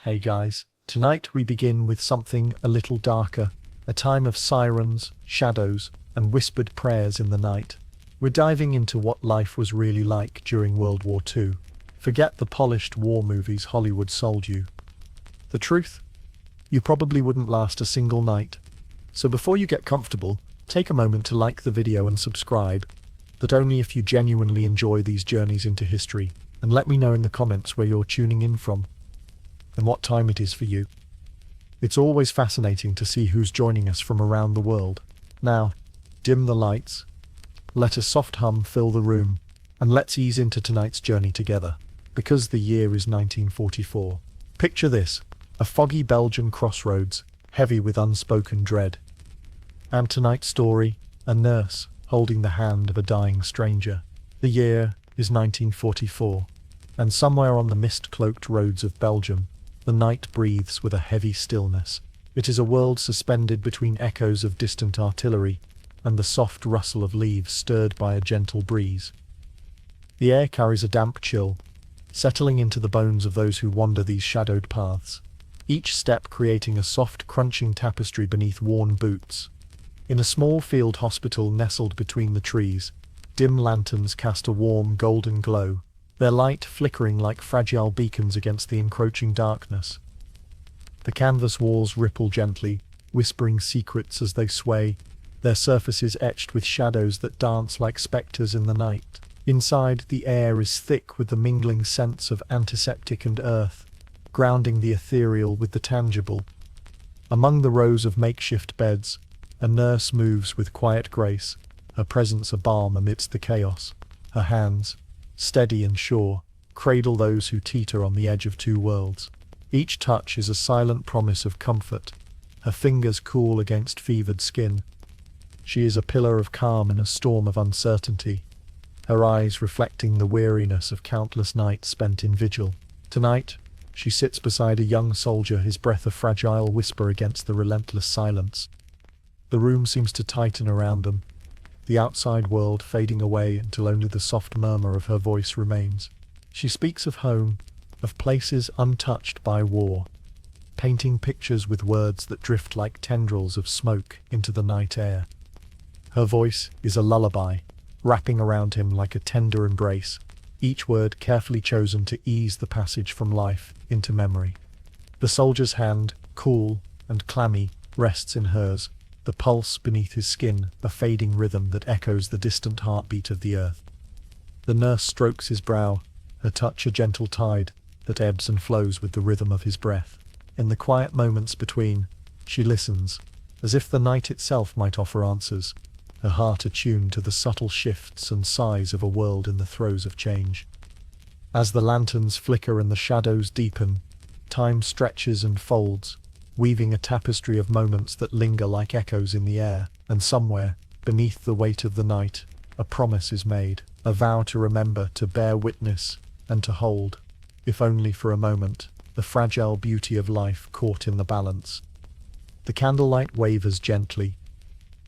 Hey guys, tonight we begin with something a little darker, a time of sirens, shadows, and whispered prayers in the night. We're diving into what life was really like during World War II. Forget the polished war movies Hollywood sold you. The truth? You probably wouldn't last a single night. So before you get comfortable, take a moment to like the video and subscribe, but only if you genuinely enjoy these journeys into history, and let me know in the comments where you're tuning in from and what time it is for you. It's always fascinating to see who's joining us from around the world. Now, dim the lights, let a soft hum fill the room, and let's ease into tonight's journey together. Because the year is 1944. Picture this, a foggy Belgian crossroads, heavy with unspoken dread. And tonight's story, a nurse holding the hand of a dying stranger. The year is 1944, and somewhere on the mist-cloaked roads of Belgium, the night breathes with a heavy stillness. It is a world suspended between echoes of distant artillery and the soft rustle of leaves stirred by a gentle breeze. The air carries a damp chill, settling into the bones of those who wander these shadowed paths, each step creating a soft, crunching tapestry beneath worn boots. In a small field hospital nestled between the trees, dim lanterns cast a warm, golden glow, their light flickering like fragile beacons against the encroaching darkness. The canvas walls ripple gently, whispering secrets as they sway, their surfaces etched with shadows that dance like spectres in the night. Inside, the air is thick with the mingling scents of antiseptic and earth, grounding the ethereal with the tangible. Among the rows of makeshift beds, a nurse moves with quiet grace, her presence a balm amidst the chaos. Her hands, steady and sure, cradle those who teeter on the edge of two worlds. Each touch is a silent promise of comfort, her fingers cool against fevered skin. She is a pillar of calm in a storm of uncertainty, her eyes reflecting the weariness of countless nights spent in vigil. Tonight, she sits beside a young soldier, his breath a fragile whisper against the relentless silence. The room seems to tighten around them, the outside world fading away until only the soft murmur of her voice remains. She speaks of home, of places untouched by war, painting pictures with words that drift like tendrils of smoke into the night air. Her voice is a lullaby, wrapping around him like a tender embrace, each word carefully chosen to ease the passage from life into memory. The soldier's hand, cool and clammy, rests in hers, the pulse beneath his skin a fading rhythm that echoes the distant heartbeat of the earth. The nurse strokes his brow, her touch a gentle tide that ebbs and flows with the rhythm of his breath. In the quiet moments between, she listens, as if the night itself might offer answers, her heart attuned to the subtle shifts and sighs of a world in the throes of change. As the lanterns flicker and the shadows deepen, time stretches and folds, weaving a tapestry of moments that linger like echoes in the air, and somewhere, beneath the weight of the night, a promise is made, a vow to remember, to bear witness, and to hold, if only for a moment, the fragile beauty of life caught in the balance. The candlelight wavers gently,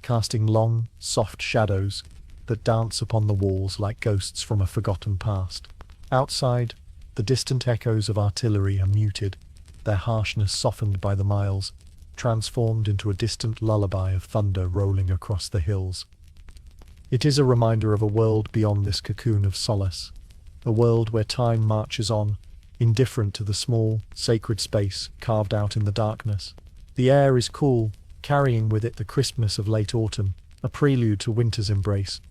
casting long, soft shadows that dance upon the walls like ghosts from a forgotten past. Outside, the distant echoes of artillery are muted, their harshness softened by the miles, transformed into a distant lullaby of thunder rolling across the hills. It is a reminder of a world beyond this cocoon of solace, a world where time marches on, indifferent to the small, sacred space carved out in the darkness. The air is cool, carrying with it the crispness of late autumn, a prelude to winter's embrace.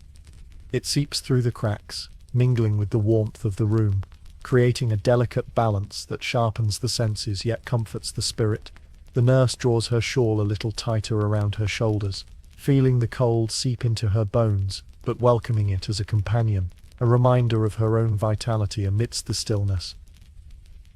It seeps through the cracks, mingling with the warmth of the room, creating a delicate balance that sharpens the senses yet comforts the spirit. The nurse draws her shawl a little tighter around her shoulders, feeling the cold seep into her bones, but welcoming it as a companion, a reminder of her own vitality amidst the stillness.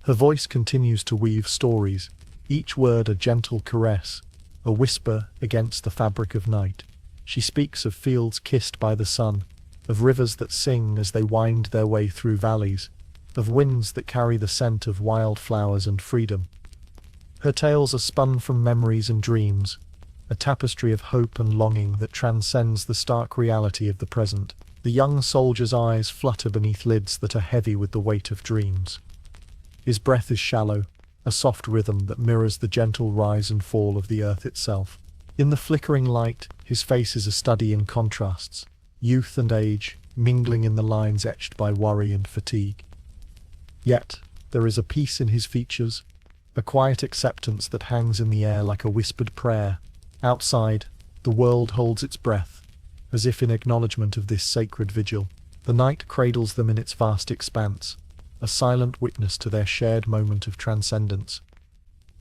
Her voice continues to weave stories, each word a gentle caress, a whisper against the fabric of night. She speaks of fields kissed by the sun, of rivers that sing as they wind their way through valleys, of winds that carry the scent of wildflowers and freedom. Her tales are spun from memories and dreams, a tapestry of hope and longing that transcends the stark reality of the present. The young soldier's eyes flutter beneath lids that are heavy with the weight of dreams. His breath is shallow, a soft rhythm that mirrors the gentle rise and fall of the earth itself. In the flickering light, his face is a study in contrasts, youth and age, mingling in the lines etched by worry and fatigue. Yet, there is a peace in his features, a quiet acceptance that hangs in the air like a whispered prayer. Outside, the world holds its breath, as if in acknowledgement of this sacred vigil. The night cradles them in its vast expanse, a silent witness to their shared moment of transcendence.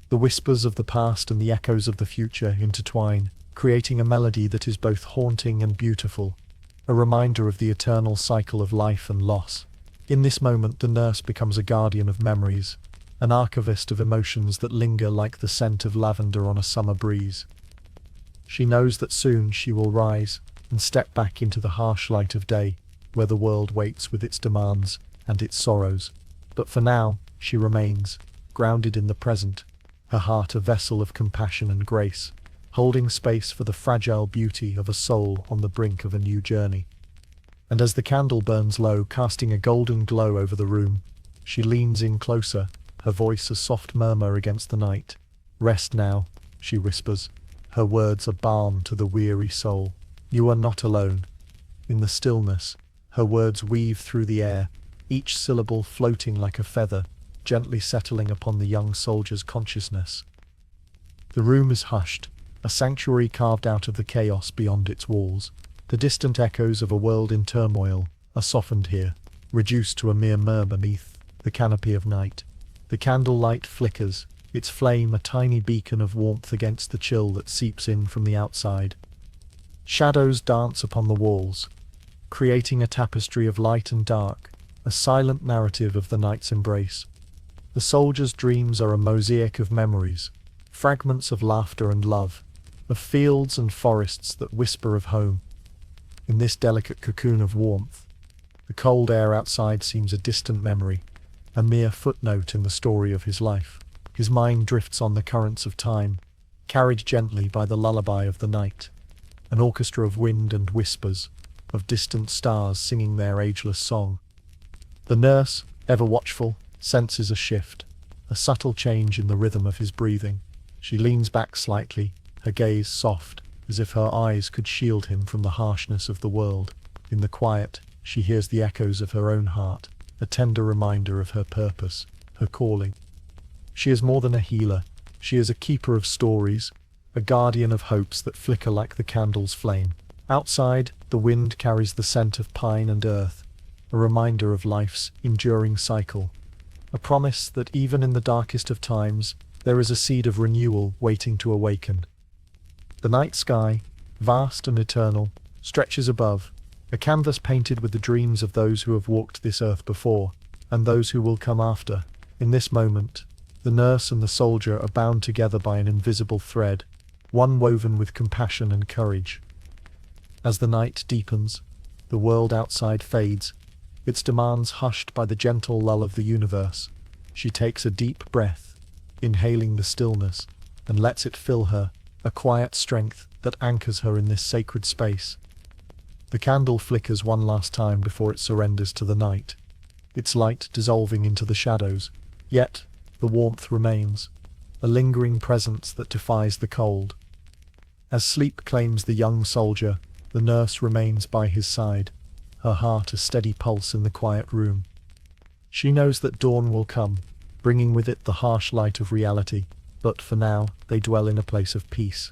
The whispers of the past and the echoes of the future intertwine, creating a melody that is both haunting and beautiful, a reminder of the eternal cycle of life and loss. In this moment, the nurse becomes a guardian of memories, an archivist of emotions that linger like the scent of lavender on a summer breeze. She knows that soon she will rise and step back into the harsh light of day, where the world waits with its demands and its sorrows. But for now, she remains, grounded in the present, her heart a vessel of compassion and grace, holding space for the fragile beauty of a soul on the brink of a new journey. And as the candle burns low, casting a golden glow over the room, she leans in closer, her voice a soft murmur against the night. "Rest now," she whispers, her words a balm to the weary soul. "You are not alone." In the stillness, her words weave through the air, each syllable floating like a feather, gently settling upon the young soldier's consciousness. The room is hushed, a sanctuary carved out of the chaos beyond its walls. The distant echoes of a world in turmoil are softened here, reduced to a mere murmur beneath the canopy of night. The candlelight flickers, its flame a tiny beacon of warmth against the chill that seeps in from the outside. Shadows dance upon the walls, creating a tapestry of light and dark, a silent narrative of the night's embrace. The soldier's dreams are a mosaic of memories, fragments of laughter and love, of fields and forests that whisper of home. In this delicate cocoon of warmth, the cold air outside seems a distant memory, a mere footnote in the story of his life. His mind drifts on the currents of time, carried gently by the lullaby of the night, an orchestra of wind and whispers, of distant stars singing their ageless song. The nurse, ever watchful, senses a shift, a subtle change in the rhythm of his breathing. She leans back slightly, her gaze soft, as if her eyes could shield him from the harshness of the world. In the quiet, she hears the echoes of her own heart, a tender reminder of her purpose, her calling. She is more than a healer. She is a keeper of stories, a guardian of hopes that flicker like the candle's flame. Outside, the wind carries the scent of pine and earth, a reminder of life's enduring cycle, a promise that even in the darkest of times, there is a seed of renewal waiting to awaken. The night sky, vast and eternal, stretches above, a canvas painted with the dreams of those who have walked this earth before, and those who will come after. In this moment, the nurse and the soldier are bound together by an invisible thread, one woven with compassion and courage. As the night deepens, the world outside fades, its demands hushed by the gentle lull of the universe. She takes a deep breath, inhaling the stillness, and lets it fill her, a quiet strength that anchors her in this sacred space. The candle flickers one last time before it surrenders to the night, its light dissolving into the shadows. Yet, the warmth remains, a lingering presence that defies the cold. As sleep claims the young soldier, the nurse remains by his side, her heart a steady pulse in the quiet room. She knows that dawn will come, bringing with it the harsh light of reality, but for now, they dwell in a place of peace,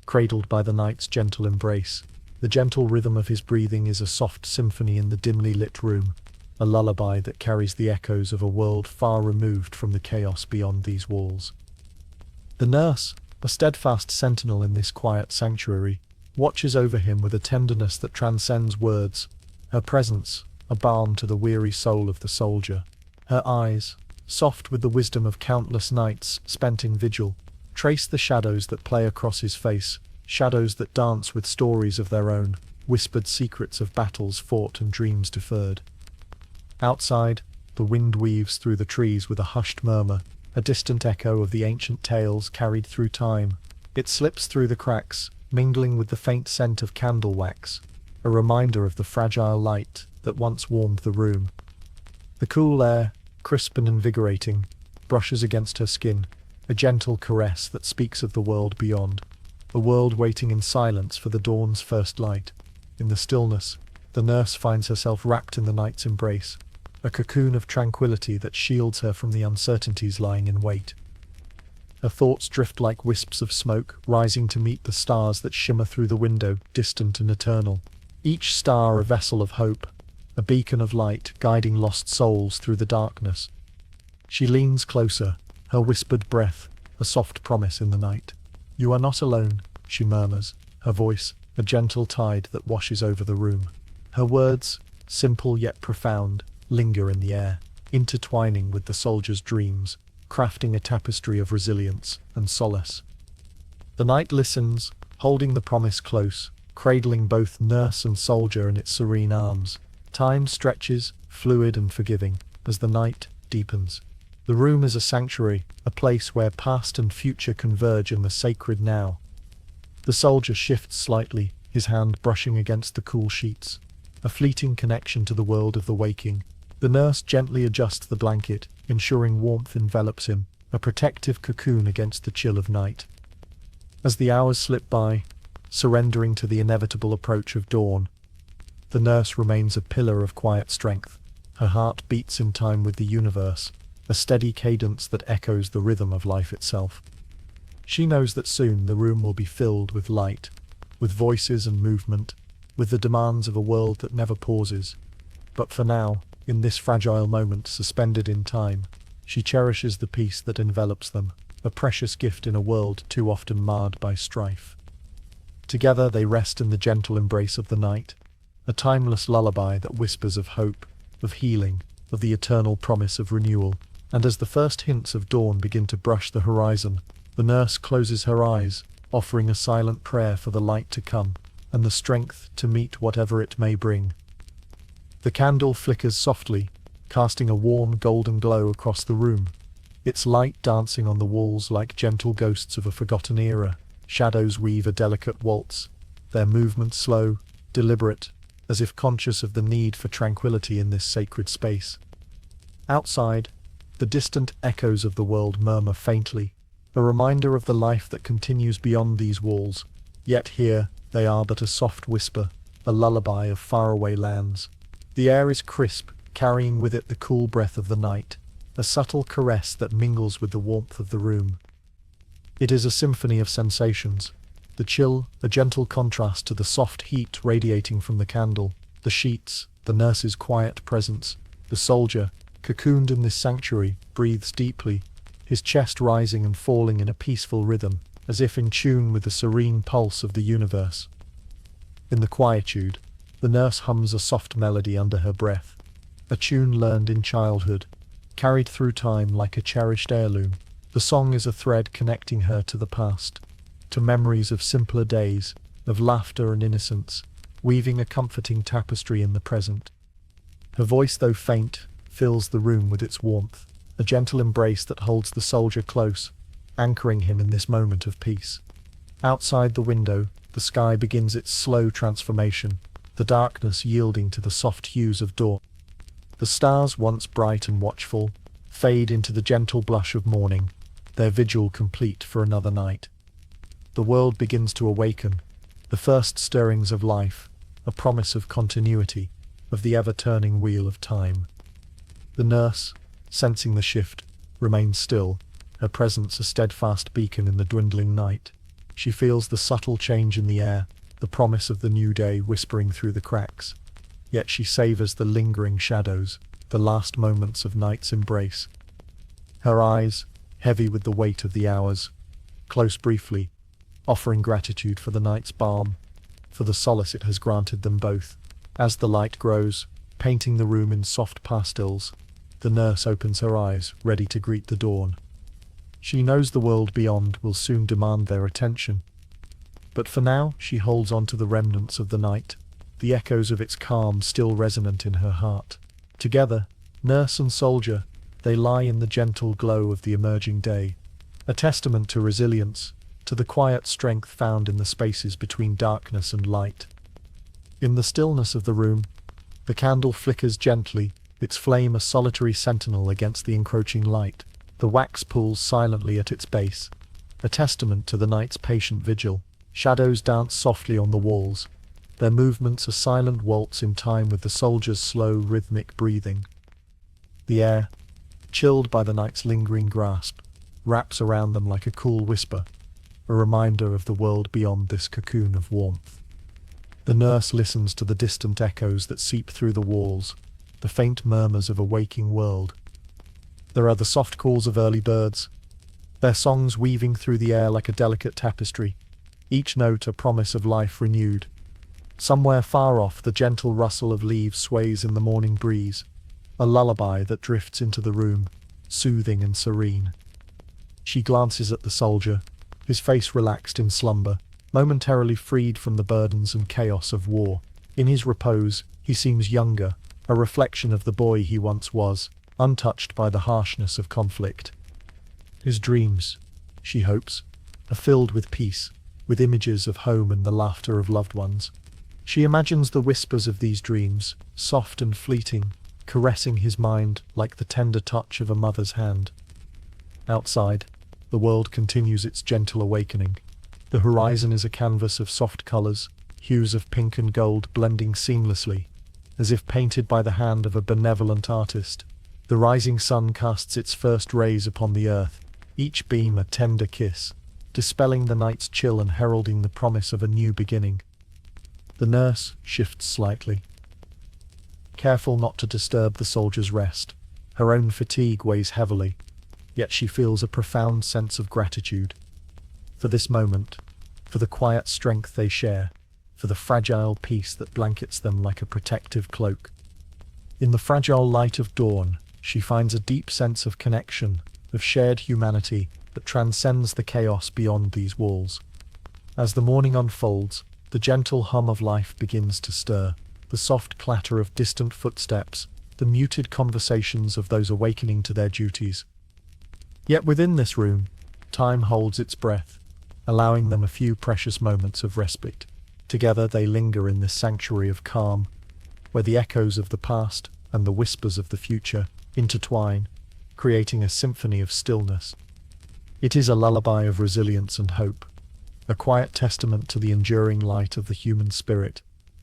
cradled by the night's gentle embrace. The gentle rhythm of his breathing is a soft symphony in the dimly lit room, a lullaby that carries the echoes of a world far removed from the chaos beyond these walls. The nurse, a steadfast sentinel in this quiet sanctuary, watches over him with a tenderness that transcends words, her presence a balm to the weary soul of the soldier. Her eyes, soft with the wisdom of countless nights spent in vigil, trace the shadows that play across his face, shadows that dance with stories of their own, whispered secrets of battles fought and dreams deferred. Outside, the wind weaves through the trees with a hushed murmur, a distant echo of the ancient tales carried through time. It slips through the cracks, mingling with the faint scent of candle wax, a reminder of the fragile light that once warmed the room. The cool air, crisp and invigorating, brushes against her skin, a gentle caress that speaks of the world beyond, a world waiting in silence for the dawn's first light. In the stillness, the nurse finds herself wrapped in the night's embrace, a cocoon of tranquility that shields her from the uncertainties lying in wait. Her thoughts drift like wisps of smoke, rising to meet the stars that shimmer through the window, distant and eternal. Each star a vessel of hope, a beacon of light guiding lost souls through the darkness. She leans closer, her whispered breath a soft promise in the night. "You are not alone," she murmurs, her voice a gentle tide that washes over the room. Her words, simple yet profound, linger in the air, intertwining with the soldier's dreams, crafting a tapestry of resilience and solace. The night listens, holding the promise close, cradling both nurse and soldier in its serene arms. Time stretches, fluid and forgiving, as the night deepens. The room is a sanctuary, a place where past and future converge in the sacred now. The soldier shifts slightly, his hand brushing against the cool sheets, a fleeting connection to the world of the waking. The nurse gently adjusts the blanket, ensuring warmth envelops him, a protective cocoon against the chill of night. As the hours slip by, surrendering to the inevitable approach of dawn, the nurse remains a pillar of quiet strength. Her heart beats in time with the universe, a steady cadence that echoes the rhythm of life itself. She knows that soon the room will be filled with light, with voices and movement, with the demands of a world that never pauses. But for now, in this fragile moment suspended in time, she cherishes the peace that envelops them, a precious gift in a world too often marred by strife. Together they rest in the gentle embrace of the night, a timeless lullaby that whispers of hope, of healing, of the eternal promise of renewal. And as the first hints of dawn begin to brush the horizon, the nurse closes her eyes, offering a silent prayer for the light to come, and the strength to meet whatever it may bring. The candle flickers softly, casting a warm golden glow across the room, its light dancing on the walls like gentle ghosts of a forgotten era. Shadows weave a delicate waltz, their movements slow, deliberate, as if conscious of the need for tranquility in this sacred space. Outside, the distant echoes of the world murmur faintly, a reminder of the life that continues beyond these walls. Yet here, they are but a soft whisper, a lullaby of faraway lands. The air is crisp, carrying with it the cool breath of the night, a subtle caress that mingles with the warmth of the room. It is a symphony of sensations. The chill, a gentle contrast to the soft heat radiating from the candle, the sheets, the nurse's quiet presence. The soldier, cocooned in this sanctuary, breathes deeply, his chest rising and falling in a peaceful rhythm, as if in tune with the serene pulse of the universe. In the quietude, the nurse hums a soft melody under her breath, a tune learned in childhood, carried through time like a cherished heirloom. The song is a thread connecting her to the past, to memories of simpler days, of laughter and innocence, weaving a comforting tapestry in the present. Her voice, though faint, fills the room with its warmth, a gentle embrace that holds the soldier close, anchoring him in this moment of peace. Outside the window, the sky begins its slow transformation, the darkness yielding to the soft hues of dawn. The stars, once bright and watchful, fade into the gentle blush of morning, their vigil complete for another night. The world begins to awaken, the first stirrings of life, a promise of continuity, of the ever-turning wheel of time. The nurse, sensing the shift, remains still, her presence a steadfast beacon in the dwindling night. She feels the subtle change in the air, the promise of the new day whispering through the cracks. Yet she savors the lingering shadows, the last moments of night's embrace. Her eyes, heavy with the weight of the hours, close briefly, offering gratitude for the night's balm, for the solace it has granted them both. As the light grows, painting the room in soft pastels, the nurse opens her eyes, ready to greet the dawn. She knows the world beyond will soon demand their attention. But for now, she holds on to the remnants of the night, the echoes of its calm still resonant in her heart. Together, nurse and soldier, they lie in the gentle glow of the emerging day, a testament to resilience, to the quiet strength found in the spaces between darkness and light. In the stillness of the room, the candle flickers gently, its flame a solitary sentinel against the encroaching light. The wax pulls silently at its base, a testament to the night's patient vigil. Shadows dance softly on the walls, their movements a silent waltz in time with the soldiers' slow, rhythmic breathing. The air, chilled by the night's lingering grasp, wraps around them like a cool whisper, a reminder of the world beyond this cocoon of warmth. The nurse listens to the distant echoes that seep through the walls, the faint murmurs of a waking world. There are the soft calls of early birds, their songs weaving through the air like a delicate tapestry, each note a promise of life renewed. Somewhere far off, the gentle rustle of leaves sways in the morning breeze, a lullaby that drifts into the room, soothing and serene. She glances at the soldier, his face relaxed in slumber, momentarily freed from the burdens and chaos of war. In his repose, he seems younger, a reflection of the boy he once was, untouched by the harshness of conflict. His dreams, she hopes, are filled with peace, with images of home and the laughter of loved ones. She imagines the whispers of these dreams, soft and fleeting, caressing his mind like the tender touch of a mother's hand. Outside, the world continues its gentle awakening. The horizon is a canvas of soft colors, hues of pink and gold blending seamlessly, as if painted by the hand of a benevolent artist. The rising sun casts its first rays upon the earth, each beam a tender kiss, dispelling the night's chill and heralding the promise of a new beginning. The nurse shifts slightly, careful not to disturb the soldier's rest. Her own fatigue weighs heavily, yet she feels a profound sense of gratitude. For this moment, for the quiet strength they share, for the fragile peace that blankets them like a protective cloak. In the fragile light of dawn, she finds a deep sense of connection, of shared humanity that transcends the chaos beyond these walls. As the morning unfolds, the gentle hum of life begins to stir, the soft clatter of distant footsteps, the muted conversations of those awakening to their duties. Yet within this room, time holds its breath, allowing them a few precious moments of respite. Together they linger in this sanctuary of calm, where the echoes of the past and the whispers of the future intertwine, creating a symphony of stillness. It is a lullaby of resilience and hope, a quiet testament to the enduring light of the human spirit,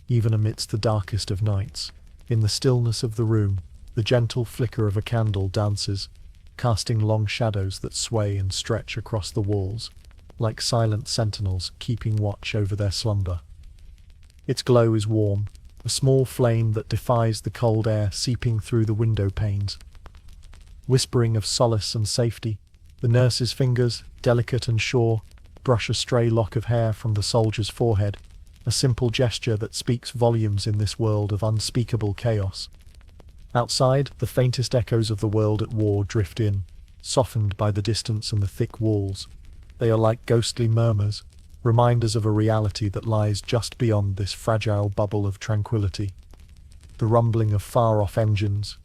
even amidst the darkest of nights. In the stillness of the room, the gentle flicker of a candle dances, casting long shadows that sway and stretch across the walls, like silent sentinels keeping watch over their slumber. Its glow is warm, a small flame that defies the cold air seeping through the window panes. Whispering of solace and safety, the nurse's fingers, delicate and sure, brush a stray lock of hair from the soldier's forehead, a simple gesture that speaks volumes in this world of unspeakable chaos. Outside, the faintest echoes of the world at war drift in, softened by the distance and the thick walls. They are like ghostly murmurs, reminders of a reality that lies just beyond this fragile bubble of tranquility. The rumbling of far-off engines,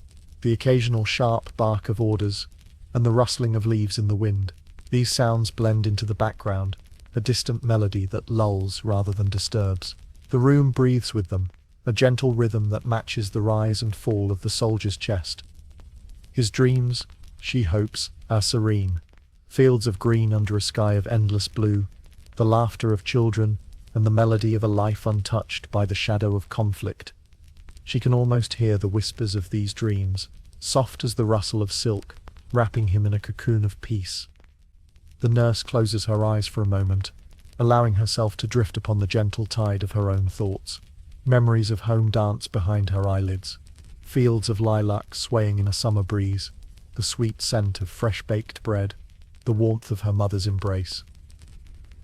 the occasional sharp bark of orders, and the rustling of leaves in the wind. These sounds blend into the background, a distant melody that lulls rather than disturbs. The room breathes with them, a gentle rhythm that matches the rise and fall of the soldier's chest. His dreams, she hopes, are serene. Fields of green under a sky of endless blue, the laughter of children, and the melody of a life untouched by the shadow of conflict. She can almost hear the whispers of these dreams, soft as the rustle of silk, wrapping him in a cocoon of peace. The nurse closes her eyes for a moment, allowing herself to drift upon the gentle tide of her own thoughts. Memories of home dance behind her eyelids, fields of lilac swaying in a summer breeze, the sweet scent of fresh-baked bread, the warmth of her mother's embrace.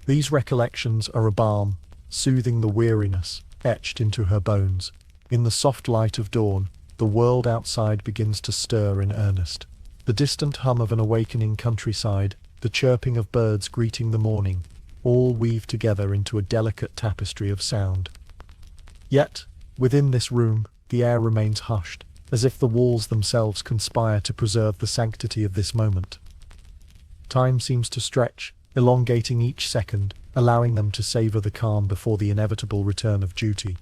These recollections are a balm, soothing the weariness etched into her bones. In the soft light of dawn, the world outside begins to stir in earnest. The distant hum of an awakening countryside, the chirping of birds greeting the morning, all weave together into a delicate tapestry of sound. Yet, within this room, the air remains hushed, as if the walls themselves conspire to preserve the sanctity of this moment. Time seems to stretch, elongating each second, allowing them to savor the calm before the inevitable return of duty.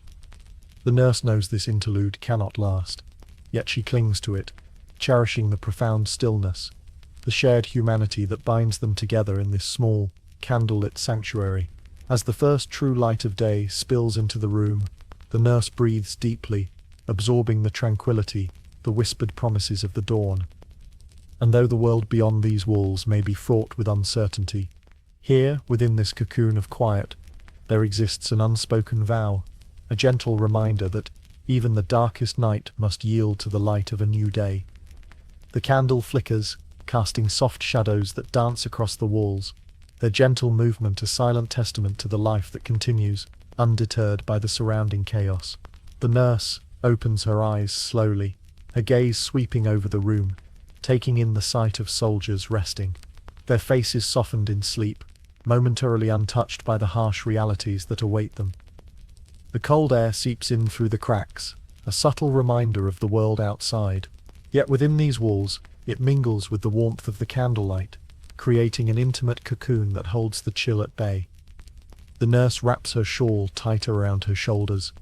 The nurse knows this interlude cannot last, yet she clings to it, cherishing the profound stillness, the shared humanity that binds them together in this small, candlelit sanctuary. As the first true light of day spills into the room, the nurse breathes deeply, absorbing the tranquility, the whispered promises of the dawn. And though the world beyond these walls may be fraught with uncertainty, here, within this cocoon of quiet, there exists an unspoken vow, a gentle reminder that even the darkest night must yield to the light of a new day. The candle flickers, casting soft shadows that dance across the walls, their gentle movement a silent testament to the life that continues, undeterred by the surrounding chaos. The nurse opens her eyes slowly, her gaze sweeping over the room, taking in the sight of soldiers resting, their faces softened in sleep, momentarily untouched by the harsh realities that await them. The cold air seeps in through the cracks, a subtle reminder of the world outside. Yet within these walls, it mingles with the warmth of the candlelight, creating an intimate cocoon that holds the chill at bay. The nurse wraps her shawl tighter around her shoulders,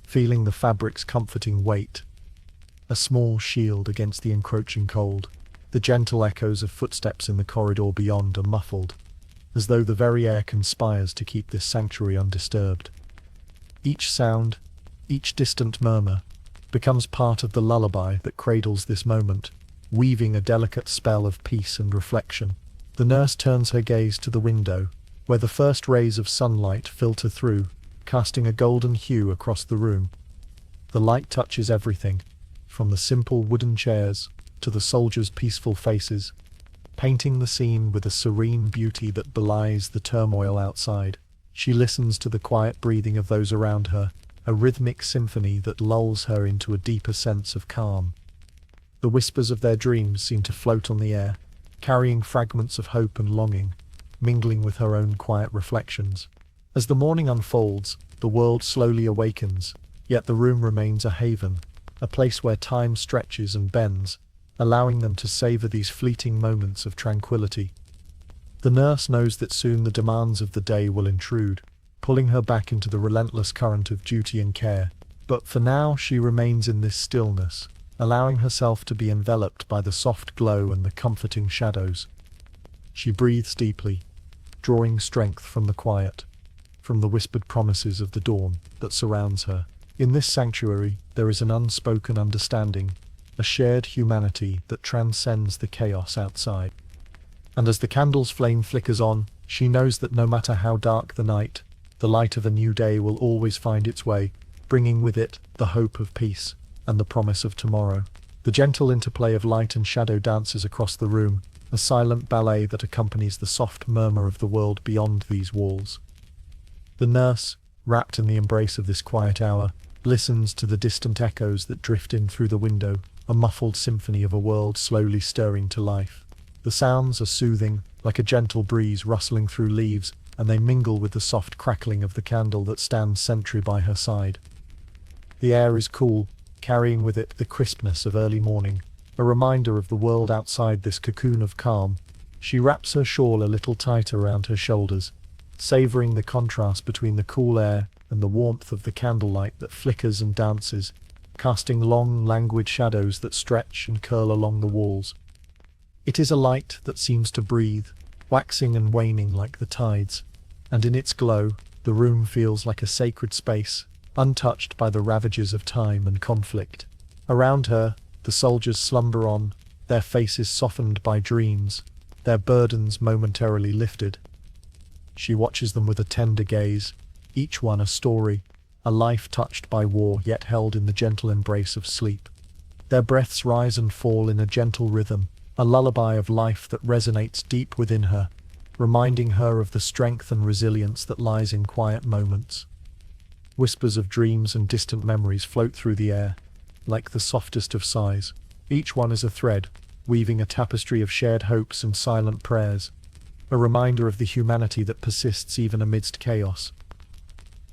feeling the fabric's comforting weight. A small shield against the encroaching cold. The gentle echoes of footsteps in the corridor beyond are muffled, as though the very air conspires to keep this sanctuary undisturbed. Each sound, each distant murmur, becomes part of the lullaby that cradles this moment, weaving a delicate spell of peace and reflection. The nurse turns her gaze to the window, where the first rays of sunlight filter through, casting a golden hue across the room. The light touches everything, from the simple wooden chairs to the soldiers' peaceful faces, painting the scene with a serene beauty that belies the turmoil outside. She listens to the quiet breathing of those around her, a rhythmic symphony that lulls her into a deeper sense of calm. The whispers of their dreams seem to float on the air, carrying fragments of hope and longing, mingling with her own quiet reflections. As the morning unfolds, the world slowly awakens, yet the room remains a haven, a place where time stretches and bends, allowing them to savor these fleeting moments of tranquility. The nurse knows that soon the demands of the day will intrude, pulling her back into the relentless current of duty and care. But for now she remains in this stillness, allowing herself to be enveloped by the soft glow and the comforting shadows. She breathes deeply, drawing strength from the quiet, from the whispered promises of the dawn that surrounds her. In this sanctuary, there is an unspoken understanding, a shared humanity that transcends the chaos outside. And as the candle's flame flickers on, she knows that no matter how dark the night, the light of a new day will always find its way, bringing with it the hope of peace and the promise of tomorrow. The gentle interplay of light and shadow dances across the room, a silent ballet that accompanies the soft murmur of the world beyond these walls. The nurse, wrapped in the embrace of this quiet hour, listens to the distant echoes that drift in through the window, a muffled symphony of a world slowly stirring to life. The sounds are soothing, like a gentle breeze rustling through leaves, and they mingle with the soft crackling of the candle that stands sentry by her side. The air is cool, carrying with it the crispness of early morning, a reminder of the world outside this cocoon of calm. She wraps her shawl a little tighter around her shoulders, savoring the contrast between the cool air and the warmth of the candlelight that flickers and dances, casting long, languid shadows that stretch and curl along the walls. It is a light that seems to breathe, waxing and waning like the tides, and in its glow, the room feels like a sacred space, untouched by the ravages of time and conflict. Around her, the soldiers slumber on, their faces softened by dreams, their burdens momentarily lifted. She watches them with a tender gaze, each one a story, a life touched by war yet held in the gentle embrace of sleep. Their breaths rise and fall in a gentle rhythm, a lullaby of life that resonates deep within her, reminding her of the strength and resilience that lies in quiet moments. Whispers of dreams and distant memories float through the air, like the softest of sighs. Each one is a thread, weaving a tapestry of shared hopes and silent prayers, a reminder of the humanity that persists even amidst chaos.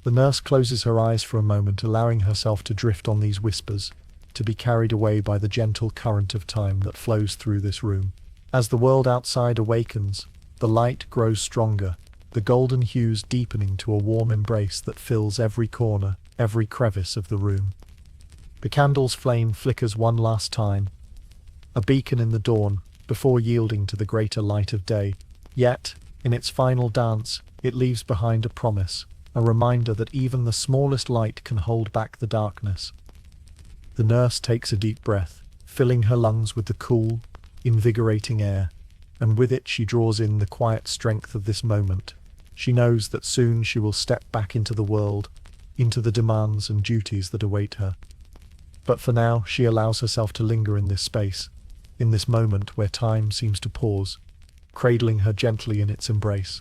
The nurse closes her eyes for a moment, allowing herself to drift on these whispers, to be carried away by the gentle current of time that flows through this room. As the world outside awakens, the light grows stronger, the golden hues deepening to a warm embrace that fills every corner, every crevice of the room. The candle's flame flickers one last time, a beacon in the dawn, before yielding to the greater light of day. Yet, in its final dance, it leaves behind a promise, a reminder that even the smallest light can hold back the darkness. The nurse takes a deep breath, filling her lungs with the cool, invigorating air, and with it she draws in the quiet strength of this moment. She knows that soon she will step back into the world, into the demands and duties that await her. But for now, she allows herself to linger in this space, in this moment where time seems to pause, cradling her gently in its embrace.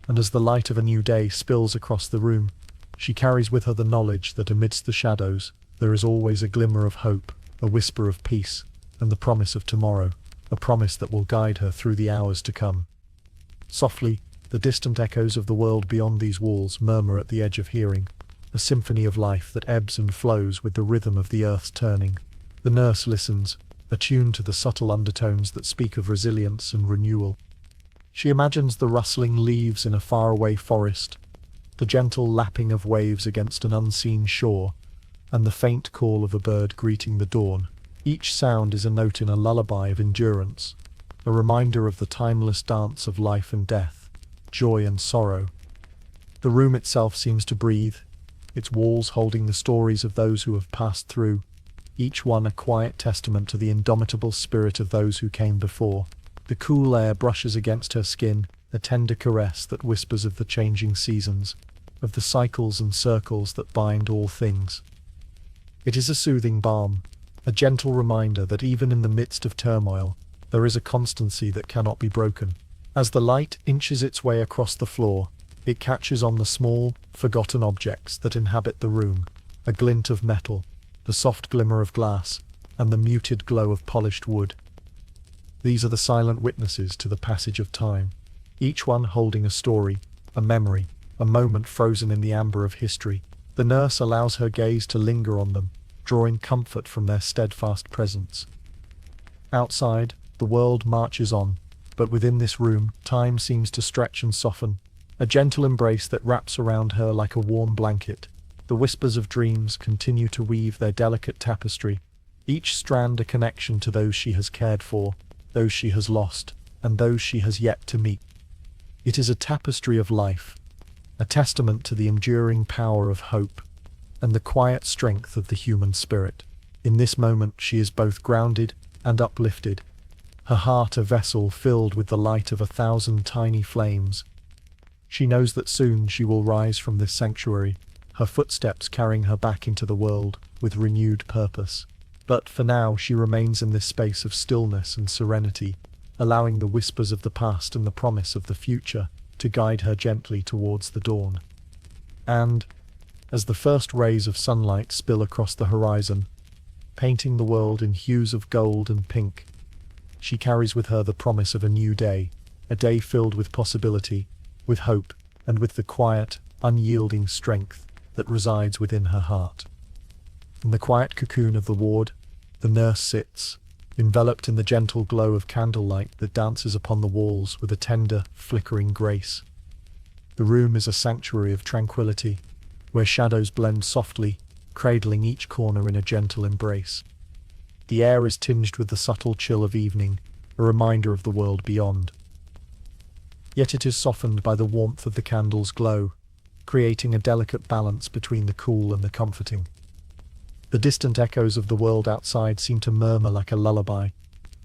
And as the light of a new day spills across the room, she carries with her the knowledge that amidst the shadows, there is always a glimmer of hope, a whisper of peace, and the promise of tomorrow, a promise that will guide her through the hours to come. Softly, the distant echoes of the world beyond these walls murmur at the edge of hearing, a symphony of life that ebbs and flows with the rhythm of the earth's turning. The nurse listens, attuned to the subtle undertones that speak of resilience and renewal. She imagines the rustling leaves in a faraway forest, the gentle lapping of waves against an unseen shore, and the faint call of a bird greeting the dawn. Each sound is a note in a lullaby of endurance, a reminder of the timeless dance of life and death, joy and sorrow. The room itself seems to breathe, its walls holding the stories of those who have passed through, each one a quiet testament to the indomitable spirit of those who came before. The cool air brushes against her skin, a tender caress that whispers of the changing seasons, of the cycles and circles that bind all things. It is a soothing balm, a gentle reminder that even in the midst of turmoil, there is a constancy that cannot be broken. As the light inches its way across the floor, it catches on the small, forgotten objects that inhabit the room, a glint of metal, the soft glimmer of glass, and the muted glow of polished wood. These are the silent witnesses to the passage of time, each one holding a story, a memory, a moment frozen in the amber of history. The nurse allows her gaze to linger on them, drawing comfort from their steadfast presence. Outside, the world marches on, but within this room, time seems to stretch and soften, a gentle embrace that wraps around her like a warm blanket. The whispers of dreams continue to weave their delicate tapestry, each strand a connection to those she has cared for, those she has lost, and those she has yet to meet. It is a tapestry of life, a testament to the enduring power of hope, and the quiet strength of the human spirit. In this moment she is both grounded and uplifted, her heart a vessel filled with the light of 1,000 tiny flames. She knows that soon she will rise from this sanctuary, her footsteps carrying her back into the world with renewed purpose. But for now she remains in this space of stillness and serenity, allowing the whispers of the past and the promise of the future to guide her gently towards the dawn. And, as the first rays of sunlight spill across the horizon, painting the world in hues of gold and pink, she carries with her the promise of a new day, a day filled with possibility, with hope, and with the quiet, unyielding strength that resides within her heart. In the quiet cocoon of the ward, the nurse sits, enveloped in the gentle glow of candlelight that dances upon the walls with a tender, flickering grace. The room is a sanctuary of tranquility, where shadows blend softly, cradling each corner in a gentle embrace. The air is tinged with the subtle chill of evening, a reminder of the world beyond. Yet it is softened by the warmth of the candle's glow, creating a delicate balance between the cool and the comforting. The distant echoes of the world outside seem to murmur like a lullaby,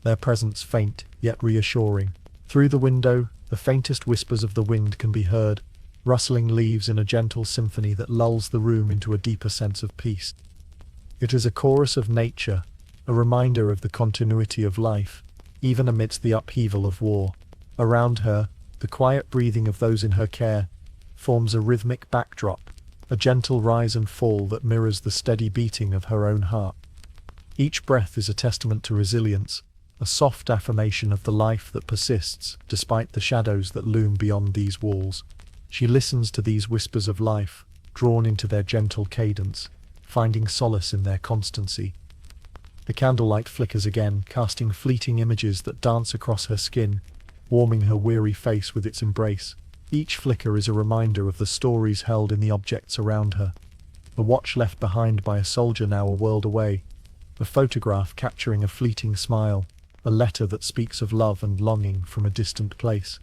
their presence faint yet reassuring. Through the window, the faintest whispers of the wind can be heard, rustling leaves in a gentle symphony that lulls the room into a deeper sense of peace. It is a chorus of nature, a reminder of the continuity of life, even amidst the upheaval of war. Around her, the quiet breathing of those in her care forms a rhythmic backdrop, a gentle rise and fall that mirrors the steady beating of her own heart. Each breath is a testament to resilience, a soft affirmation of the life that persists despite the shadows that loom beyond these walls. She listens to these whispers of life, drawn into their gentle cadence, finding solace in their constancy. The candlelight flickers again, casting fleeting images that dance across her skin, warming her weary face with its embrace. Each flicker is a reminder of the stories held in the objects around her. A watch left behind by a soldier now a world away, a photograph capturing a fleeting smile, a letter that speaks of love and longing from a distant place.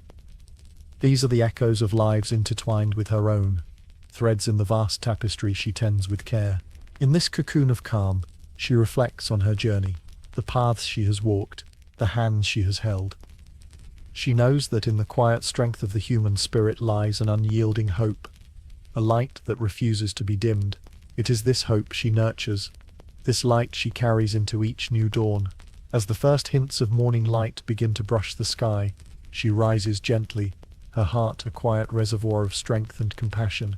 These are the echoes of lives intertwined with her own, threads in the vast tapestry she tends with care. In this cocoon of calm, she reflects on her journey, the paths she has walked, the hands she has held. She knows that in the quiet strength of the human spirit lies an unyielding hope, a light that refuses to be dimmed. It is this hope she nurtures, this light she carries into each new dawn. As the first hints of morning light begin to brush the sky, she rises gently, her heart a quiet reservoir of strength and compassion.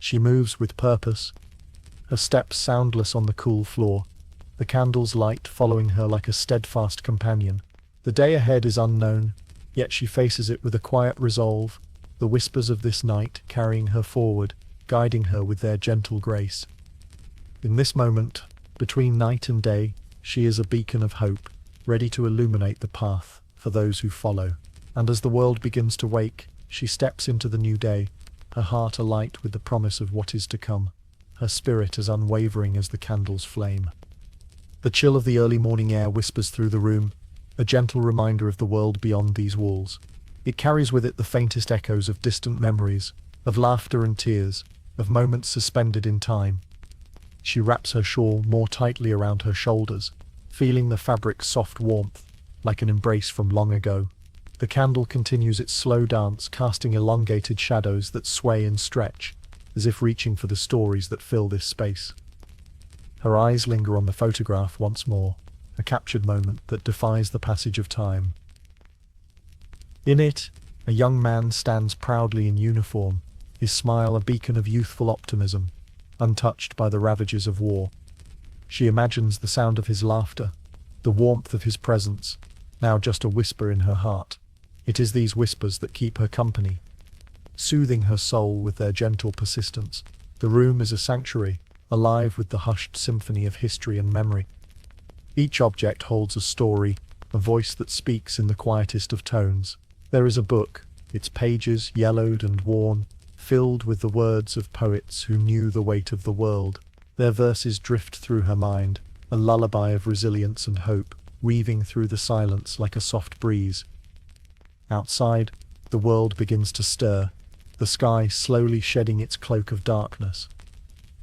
She moves with purpose, her steps soundless on the cool floor, the candle's light following her like a steadfast companion. The day ahead is unknown, yet she faces it with a quiet resolve, the whispers of this night carrying her forward, guiding her with their gentle grace. In this moment, between night and day, she is a beacon of hope, ready to illuminate the path for those who follow. And as the world begins to wake, she steps into the new day, her heart alight with the promise of what is to come, her spirit as unwavering as the candle's flame. The chill of the early morning air whispers through the room, a gentle reminder of the world beyond these walls. It carries with it the faintest echoes of distant memories, of laughter and tears, of moments suspended in time. She wraps her shawl more tightly around her shoulders, feeling the fabric's soft warmth, like an embrace from long ago. The candle continues its slow dance, casting elongated shadows that sway and stretch, as if reaching for the stories that fill this space. Her eyes linger on the photograph once more, a captured moment that defies the passage of time. In it, a young man stands proudly in uniform, his smile a beacon of youthful optimism, untouched by the ravages of war. She imagines the sound of his laughter, the warmth of his presence, now just a whisper in her heart. It is these whispers that keep her company, soothing her soul with their gentle persistence. The room is a sanctuary, alive with the hushed symphony of history and memory. Each object holds a story, a voice that speaks in the quietest of tones. There is a book, its pages yellowed and worn, filled with the words of poets who knew the weight of the world. Their verses drift through her mind, a lullaby of resilience and hope, weaving through the silence like a soft breeze. Outside, the world begins to stir, the sky slowly shedding its cloak of darkness.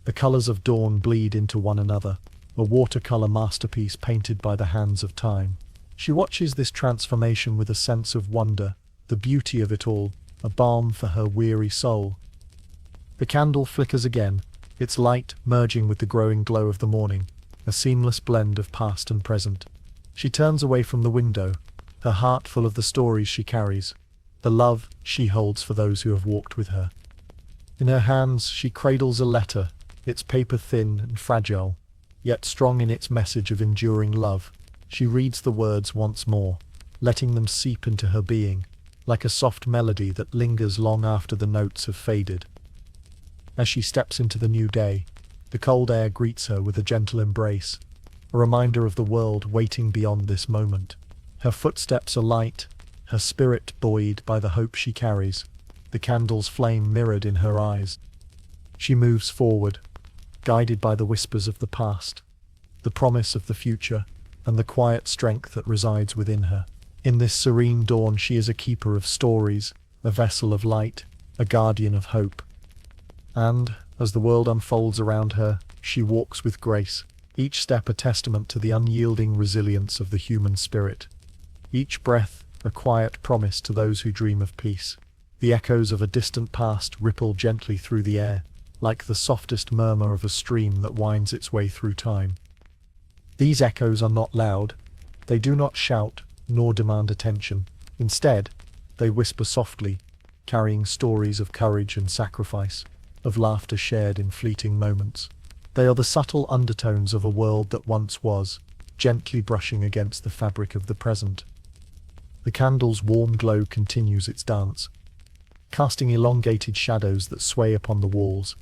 The colors of dawn bleed into one another, a watercolor masterpiece painted by the hands of time. She watches this transformation with a sense of wonder, the beauty of it all, a balm for her weary soul. The candle flickers again, its light merging with the growing glow of the morning, a seamless blend of past and present. She turns away from the window, her heart full of the stories she carries, the love she holds for those who have walked with her. In her hands she cradles a letter, its paper thin and fragile, yet strong in its message of enduring love. She reads the words once more, letting them seep into her being, like a soft melody that lingers long after the notes have faded. As she steps into the new day, the cold air greets her with a gentle embrace, a reminder of the world waiting beyond this moment. Her footsteps are light, her spirit buoyed by the hope she carries, the candle's flame mirrored in her eyes. She moves forward, guided by the whispers of the past, the promise of the future, and the quiet strength that resides within her. In this serene dawn she is a keeper of stories, a vessel of light, a guardian of hope. And, as the world unfolds around her, she walks with grace, each step a testament to the unyielding resilience of the human spirit. Each breath a quiet promise to those who dream of peace. The echoes of a distant past ripple gently through the air, like the softest murmur of a stream that winds its way through time. These echoes are not loud, they do not shout, nor demand attention. Instead, they whisper softly, carrying stories of courage and sacrifice, of laughter shared in fleeting moments. They are the subtle undertones of a world that once was, gently brushing against the fabric of the present. The candle's warm glow continues its dance, casting elongated shadows that sway upon the walls,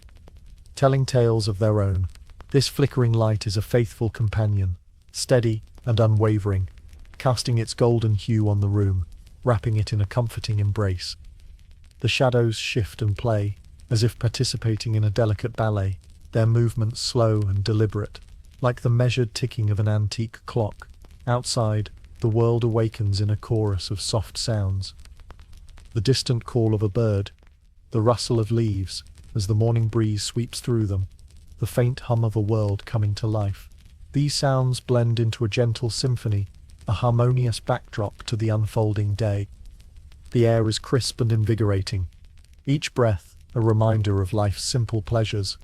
telling tales of their own. This flickering light is a faithful companion, steady and unwavering, casting its golden hue on the room, wrapping it in a comforting embrace. The shadows shift and play, as if participating in a delicate ballet, their movements slow and deliberate, like the measured ticking of an antique clock. Outside, the world awakens in a chorus of soft sounds. The distant call of a bird, the rustle of leaves as the morning breeze sweeps through them, the faint hum of a world coming to life. These sounds blend into a gentle symphony, a harmonious backdrop to the unfolding day. The air is crisp and invigorating, each breath a reminder of life's simple pleasures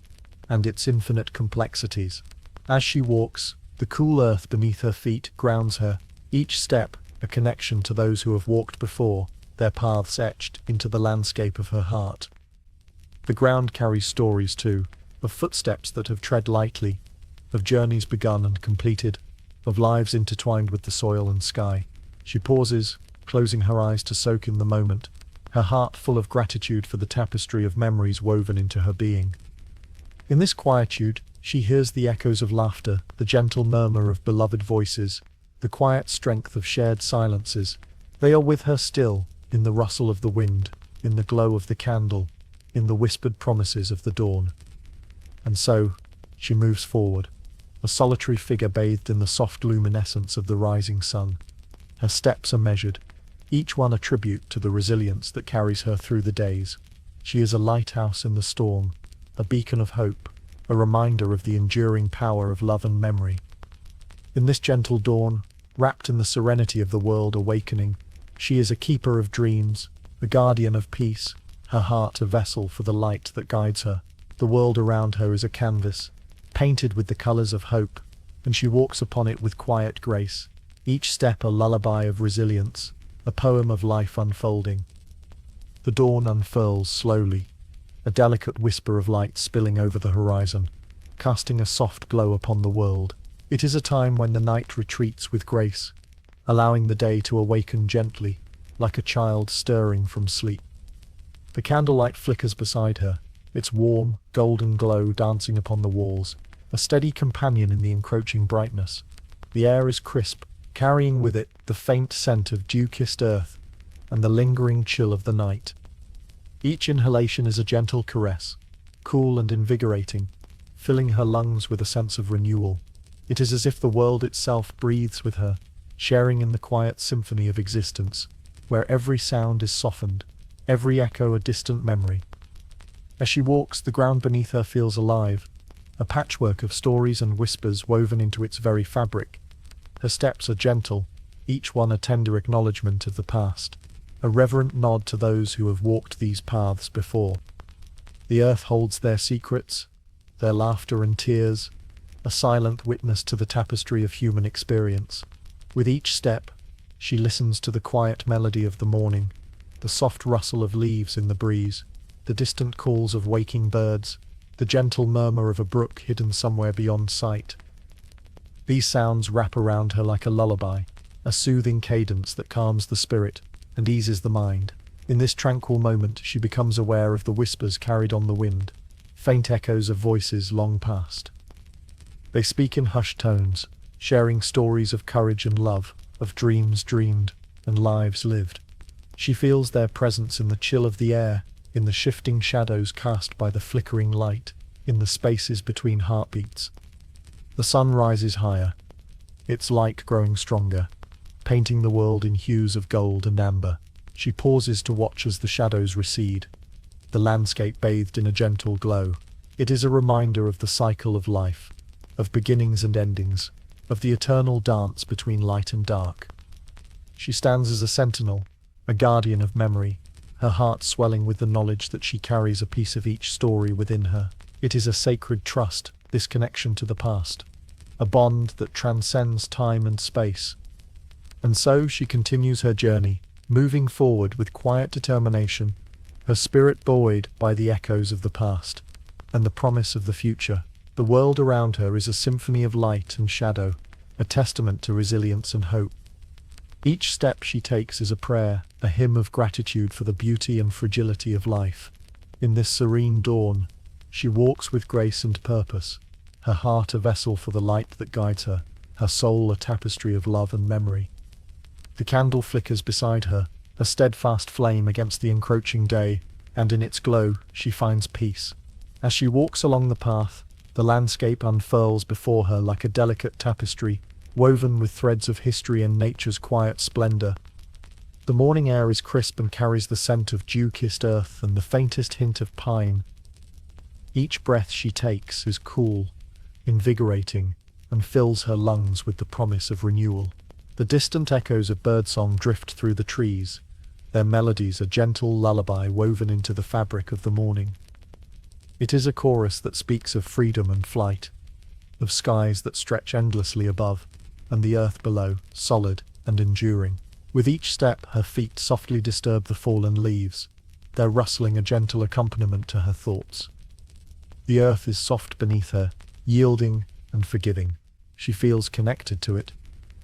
and its infinite complexities. As she walks, the cool earth beneath her feet grounds her, each step a connection to those who have walked before, their paths etched into the landscape of her heart. The ground carries stories too, of footsteps that have tread lightly, of journeys begun and completed, of lives intertwined with the soil and sky. She pauses, closing her eyes to soak in the moment, her heart full of gratitude for the tapestry of memories woven into her being. In this quietude, she hears the echoes of laughter, the gentle murmur of beloved voices, the quiet strength of shared silences. They are with her still, in the rustle of the wind, in the glow of the candle, in the whispered promises of the dawn. And so, she moves forward, a solitary figure bathed in the soft luminescence of the rising sun. Her steps are measured, each one a tribute to the resilience that carries her through the days. She is a lighthouse in the storm, a beacon of hope, a reminder of the enduring power of love and memory. In this gentle dawn, wrapped in the serenity of the world awakening, she is a keeper of dreams, a guardian of peace, her heart a vessel for the light that guides her. The world around her is a canvas, painted with the colors of hope, and she walks upon it with quiet grace, each step a lullaby of resilience, a poem of life unfolding. The dawn unfurls slowly, a delicate whisper of light spilling over the horizon, casting a soft glow upon the world. It is a time when the night retreats with grace, allowing the day to awaken gently, like a child stirring from sleep. The candlelight flickers beside her, its warm, golden glow dancing upon the walls, a steady companion in the encroaching brightness. The air is crisp, carrying with it the faint scent of dew-kissed earth and the lingering chill of the night. Each inhalation is a gentle caress, cool and invigorating, filling her lungs with a sense of renewal. It is as if the world itself breathes with her, sharing in the quiet symphony of existence, where every sound is softened, every echo a distant memory. As she walks, the ground beneath her feels alive, a patchwork of stories and whispers woven into its very fabric. Her steps are gentle, each one a tender acknowledgement of the past, a reverent nod to those who have walked these paths before. The earth holds their secrets, their laughter and tears, a silent witness to the tapestry of human experience. With each step, she listens to the quiet melody of the morning, the soft rustle of leaves in the breeze, the distant calls of waking birds, the gentle murmur of a brook hidden somewhere beyond sight. These sounds wrap around her like a lullaby, a soothing cadence that calms the spirit and eases the mind. In this tranquil moment, she becomes aware of the whispers carried on the wind, faint echoes of voices long past. They speak in hushed tones, sharing stories of courage and love, of dreams dreamed and lives lived. She feels their presence in the chill of the air, in the shifting shadows cast by the flickering light, in the spaces between heartbeats. The sun rises higher, its light growing stronger, painting the world in hues of gold and amber. She pauses to watch as the shadows recede, the landscape bathed in a gentle glow. It is a reminder of the cycle of life, of beginnings and endings, of the eternal dance between light and dark. She stands as a sentinel, a guardian of memory, her heart swelling with the knowledge that she carries a piece of each story within her. It is a sacred trust, this connection to the past, a bond that transcends time and space. And so she continues her journey, moving forward with quiet determination, her spirit buoyed by the echoes of the past and the promise of the future. The world around her is a symphony of light and shadow, a testament to resilience and hope. Each step she takes is a prayer, a hymn of gratitude for the beauty and fragility of life. In this serene dawn, she walks with grace and purpose, her heart a vessel for the light that guides her, her soul a tapestry of love and memory. The candle flickers beside her, a steadfast flame against the encroaching day, and in its glow she finds peace. As she walks along the path, the landscape unfurls before her like a delicate tapestry, woven with threads of history and nature's quiet splendor. The morning air is crisp and carries the scent of dew-kissed earth and the faintest hint of pine. Each breath she takes is cool, invigorating, and fills her lungs with the promise of renewal. The distant echoes of birdsong drift through the trees, their melodies a gentle lullaby woven into the fabric of the morning. It is a chorus that speaks of freedom and flight, of skies that stretch endlessly above, and the earth below, solid and enduring. With each step, her feet softly disturb the fallen leaves, their rustling a gentle accompaniment to her thoughts. The earth is soft beneath her, yielding and forgiving. She feels connected to it,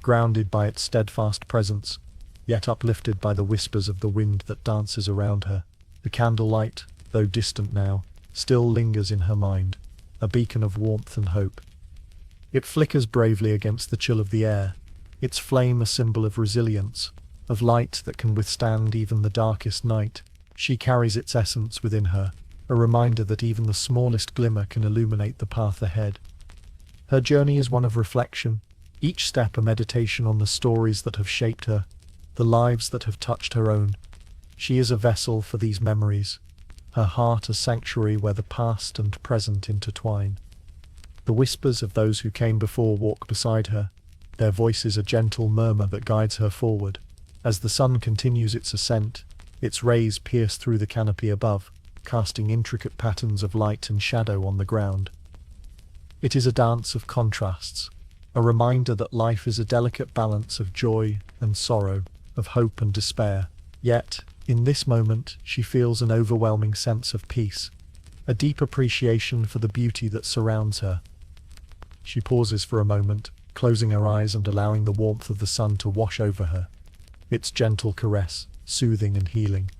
grounded by its steadfast presence, yet uplifted by the whispers of the wind that dances around her. The candlelight, though distant now, still lingers in her mind, a beacon of warmth and hope. It flickers bravely against the chill of the air, its flame a symbol of resilience, of light that can withstand even the darkest night. She carries its essence within her, a reminder that even the smallest glimmer can illuminate the path ahead. Her journey is one of reflection, each step a meditation on the stories that have shaped her, the lives that have touched her own. She is a vessel for these memories, her heart a sanctuary where the past and present intertwine. The whispers of those who came before walk beside her, their voices a gentle murmur that guides her forward. As the sun continues its ascent, its rays pierce through the canopy above, casting intricate patterns of light and shadow on the ground. It is a dance of contrasts, a reminder that life is a delicate balance of joy and sorrow, of hope and despair. Yet, in this moment, she feels an overwhelming sense of peace, a deep appreciation for the beauty that surrounds her. She pauses for a moment, closing her eyes and allowing the warmth of the sun to wash over her, its gentle caress, soothing and healing.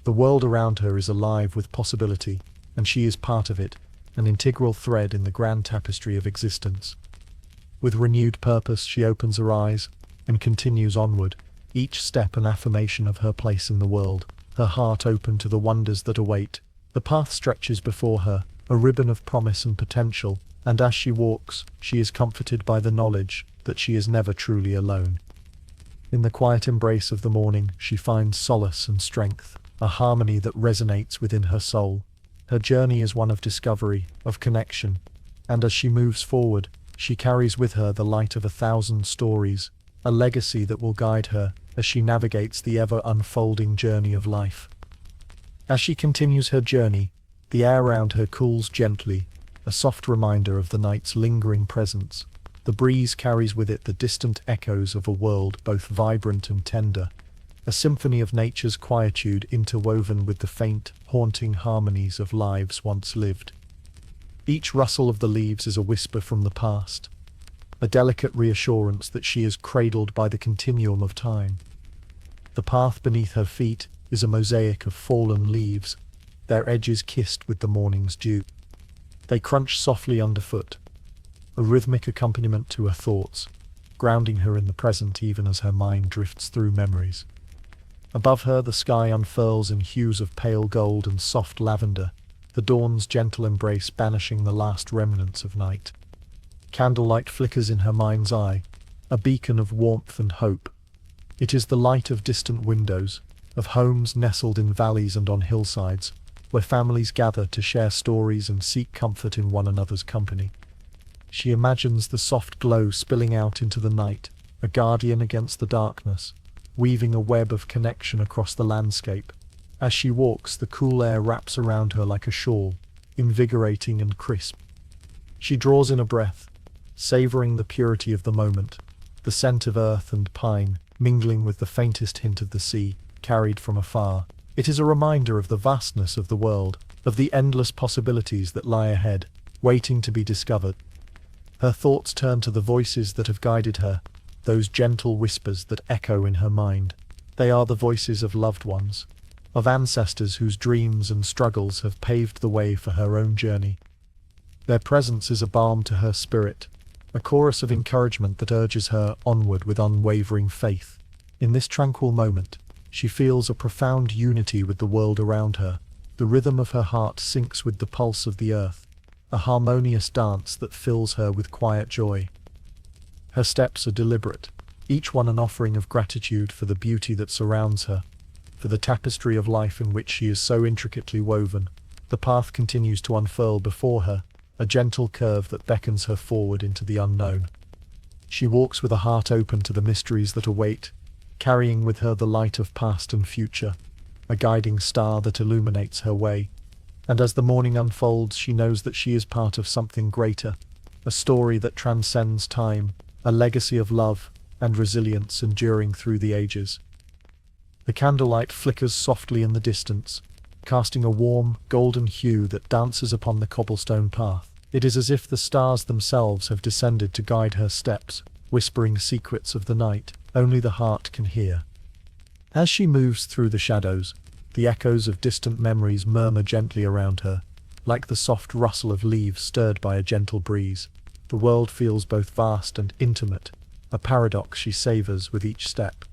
The world around her is alive with possibility, and she is part of it, an integral thread in the grand tapestry of existence. With renewed purpose, she opens her eyes and continues onward, each step an affirmation of her place in the world, her heart open to the wonders that await. The path stretches before her, a ribbon of promise and potential, and as she walks, she is comforted by the knowledge that she is never truly alone. In the quiet embrace of the morning, she finds solace and strength, a harmony that resonates within her soul. Her journey is one of discovery, of connection, and as she moves forward, she carries with her the light of 1,000 stories, a legacy that will guide her as she navigates the ever-unfolding journey of life. As she continues her journey, the air around her cools gently, a soft reminder of the night's lingering presence. The breeze carries with it the distant echoes of a world both vibrant and tender, a symphony of nature's quietude interwoven with the faint, haunting harmonies of lives once lived. Each rustle of the leaves is a whisper from the past, a delicate reassurance that she is cradled by the continuum of time. The path beneath her feet is a mosaic of fallen leaves, their edges kissed with the morning's dew. They crunch softly underfoot, a rhythmic accompaniment to her thoughts, grounding her in the present even as her mind drifts through memories. Above her, the sky unfurls in hues of pale gold and soft lavender, the dawn's gentle embrace banishing the last remnants of night. Candlelight flickers in her mind's eye, a beacon of warmth and hope. It is the light of distant windows, of homes nestled in valleys and on hillsides, where families gather to share stories and seek comfort in one another's company. She imagines the soft glow spilling out into the night, a guardian against the darkness, weaving a web of connection across the landscape. As she walks, the cool air wraps around her like a shawl, invigorating and crisp. She draws in a breath, savoring the purity of the moment, the scent of earth and pine, mingling with the faintest hint of the sea, carried from afar. It is a reminder of the vastness of the world, of the endless possibilities that lie ahead, waiting to be discovered. Her thoughts turn to the voices that have guided her, those gentle whispers that echo in her mind. They are the voices of loved ones, of ancestors whose dreams and struggles have paved the way for her own journey. Their presence is a balm to her spirit, a chorus of encouragement that urges her onward with unwavering faith. In this tranquil moment, she feels a profound unity with the world around her. The rhythm of her heart syncs with the pulse of the earth, a harmonious dance that fills her with quiet joy. Her steps are deliberate, each one an offering of gratitude for the beauty that surrounds her, for the tapestry of life in which she is so intricately woven. The path continues to unfurl before her, a gentle curve that beckons her forward into the unknown. She walks with a heart open to the mysteries that await, carrying with her the light of past and future, a guiding star that illuminates her way. And as the morning unfolds, she knows that she is part of something greater, a story that transcends time, a legacy of love and resilience enduring through the ages. The candlelight flickers softly in the distance, casting a warm, golden hue that dances upon the cobblestone path. It is as if the stars themselves have descended to guide her steps, whispering secrets of the night only the heart can hear. As she moves through the shadows, the echoes of distant memories murmur gently around her, like the soft rustle of leaves stirred by a gentle breeze. The world feels both vast and intimate, a paradox she savors with each step.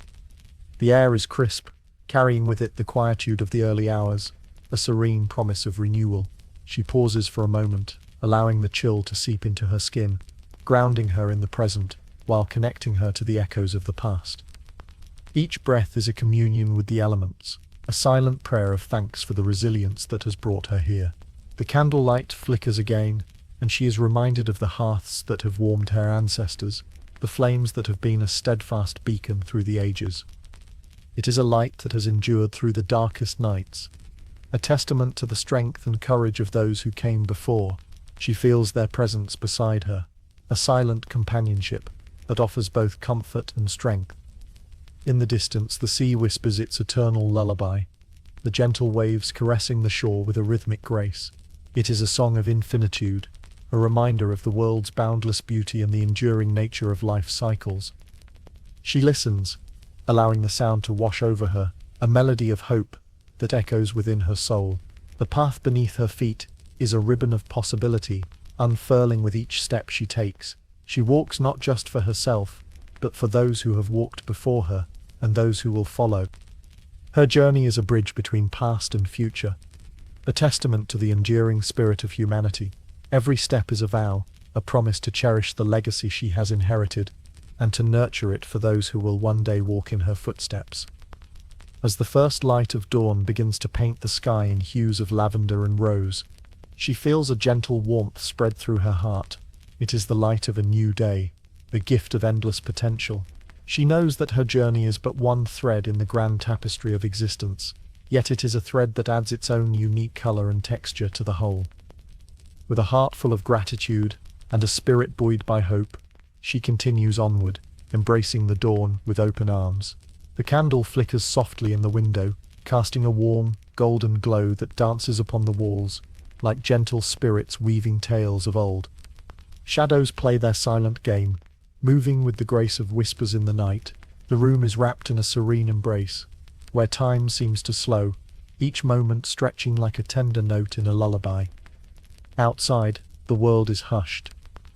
The air is crisp, carrying with it the quietude of the early hours, a serene promise of renewal. She pauses for a moment, allowing the chill to seep into her skin, grounding her in the present, while connecting her to the echoes of the past. Each breath is a communion with the elements, a silent prayer of thanks for the resilience that has brought her here. The candlelight flickers again, and she is reminded of the hearths that have warmed her ancestors, the flames that have been a steadfast beacon through the ages. It is a light that has endured through the darkest nights, a testament to the strength and courage of those who came before. She feels their presence beside her, a silent companionship that offers both comfort and strength. In the distance, the sea whispers its eternal lullaby, the gentle waves caressing the shore with a rhythmic grace. It is a song of infinitude, a reminder of the world's boundless beauty and the enduring nature of life's cycles. She listens, allowing the sound to wash over her, a melody of hope that echoes within her soul. The path beneath her feet is a ribbon of possibility, unfurling with each step she takes. She walks not just for herself, but for those who have walked before her, and those who will follow. Her journey is a bridge between past and future, a testament to the enduring spirit of humanity. Every step is a vow, a promise to cherish the legacy she has inherited, and to nurture it for those who will one day walk in her footsteps. As the first light of dawn begins to paint the sky in hues of lavender and rose, she feels a gentle warmth spread through her heart. It is the light of a new day, the gift of endless potential. She knows that her journey is but one thread in the grand tapestry of existence, yet it is a thread that adds its own unique color and texture to the whole. With a heart full of gratitude and a spirit buoyed by hope, she continues onward, embracing the dawn with open arms. The candle flickers softly in the window, casting a warm, golden glow that dances upon the walls, like gentle spirits weaving tales of old. Shadows play their silent game, moving with the grace of whispers in the night. The room is wrapped in a serene embrace, where time seems to slow, each moment stretching like a tender note in a lullaby. Outside, the world is hushed,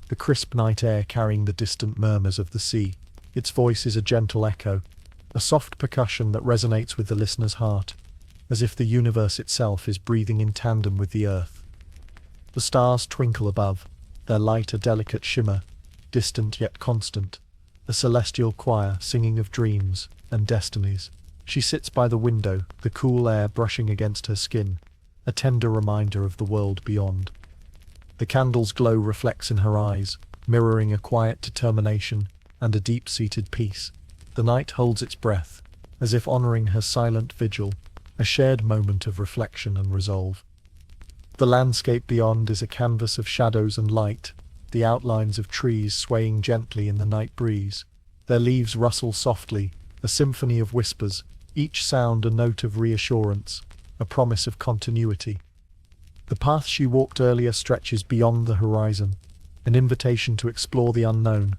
the crisp night air carrying the distant murmurs of the sea. Its voice is a gentle echo, a soft percussion that resonates with the listener's heart, as if the universe itself is breathing in tandem with the earth. The stars twinkle above, their light a delicate shimmer, distant yet constant, a celestial choir singing of dreams and destinies. She sits by the window, the cool air brushing against her skin, a tender reminder of the world beyond. The candle's glow reflects in her eyes, mirroring a quiet determination and a deep-seated peace. The night holds its breath, as if honoring her silent vigil, a shared moment of reflection and resolve. The landscape beyond is a canvas of shadows and light, the outlines of trees swaying gently in the night breeze. Their leaves rustle softly, a symphony of whispers, each sound a note of reassurance, a promise of continuity. The path she walked earlier stretches beyond the horizon, an invitation to explore the unknown,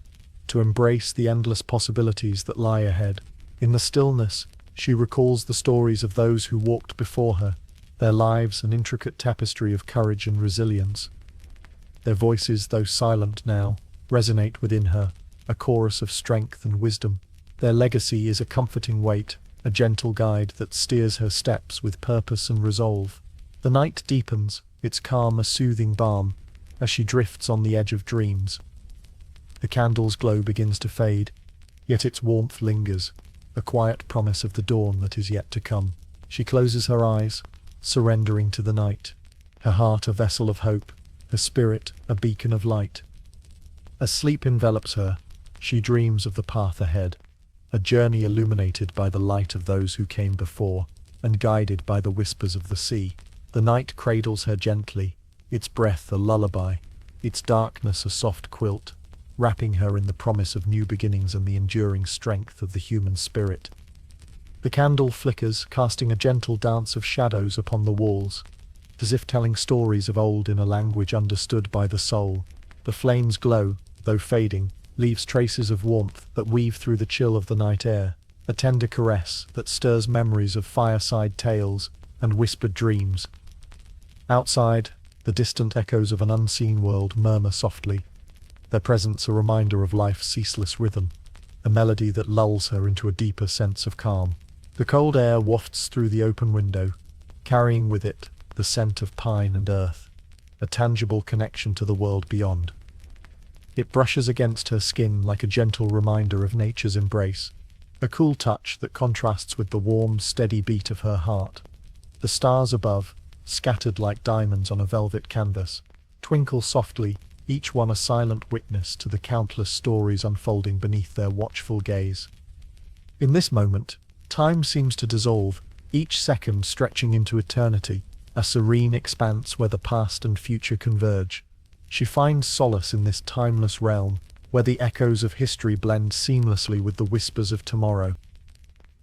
to embrace the endless possibilities that lie ahead. In the stillness, she recalls the stories of those who walked before her, their lives an intricate tapestry of courage and resilience. Their voices, though silent now, resonate within her, a chorus of strength and wisdom. Their legacy is a comforting weight, a gentle guide that steers her steps with purpose and resolve. The night deepens, its calm a soothing balm, as she drifts on the edge of dreams. The candle's glow begins to fade, yet its warmth lingers, a quiet promise of the dawn that is yet to come. She closes her eyes, surrendering to the night, her heart a vessel of hope, her spirit a beacon of light. As sleep envelops her, she dreams of the path ahead, a journey illuminated by the light of those who came before, and guided by the whispers of the sea. The night cradles her gently, its breath a lullaby, its darkness a soft quilt, wrapping her in the promise of new beginnings and the enduring strength of the human spirit. The candle flickers, casting a gentle dance of shadows upon the walls, as if telling stories of old in a language understood by the soul. The flame's glow, though fading, leaves traces of warmth that weave through the chill of the night air, a tender caress that stirs memories of fireside tales and whispered dreams. Outside, the distant echoes of an unseen world murmur softly, their presence a reminder of life's ceaseless rhythm, a melody that lulls her into a deeper sense of calm. The cold air wafts through the open window, carrying with it the scent of pine and earth, a tangible connection to the world beyond. It brushes against her skin like a gentle reminder of nature's embrace, a cool touch that contrasts with the warm, steady beat of her heart. The stars above, scattered like diamonds on a velvet canvas, twinkle softly, each one a silent witness to the countless stories unfolding beneath their watchful gaze. In this moment, time seems to dissolve, each second stretching into eternity, a serene expanse where the past and future converge. She finds solace in this timeless realm, where the echoes of history blend seamlessly with the whispers of tomorrow.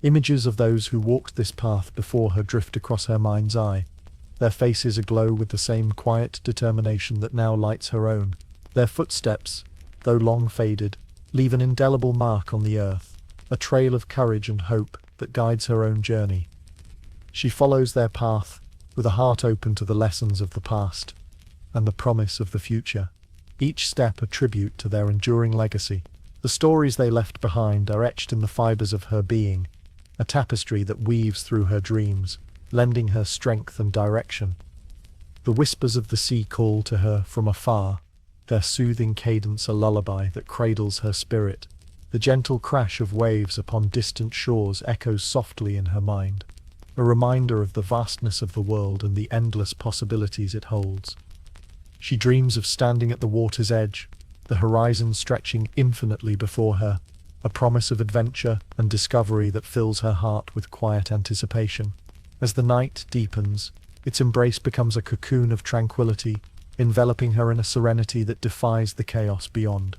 Images of those who walked this path before her drift across her mind's eye, their faces aglow with the same quiet determination that now lights her own. Their footsteps, though long faded, leave an indelible mark on the earth, a trail of courage and hope that guides her own journey. She follows their path, with a heart open to the lessons of the past and the promise of the future, each step a tribute to their enduring legacy. The stories they left behind are etched in the fibers of her being, a tapestry that weaves through her dreams, lending her strength and direction. The whispers of the sea call to her from afar, their soothing cadence a lullaby that cradles her spirit. The gentle crash of waves upon distant shores echoes softly in her mind, a reminder of the vastness of the world and the endless possibilities it holds. She dreams of standing at the water's edge, the horizon stretching infinitely before her, a promise of adventure and discovery that fills her heart with quiet anticipation. As the night deepens, its embrace becomes a cocoon of tranquility, enveloping her in a serenity that defies the chaos beyond.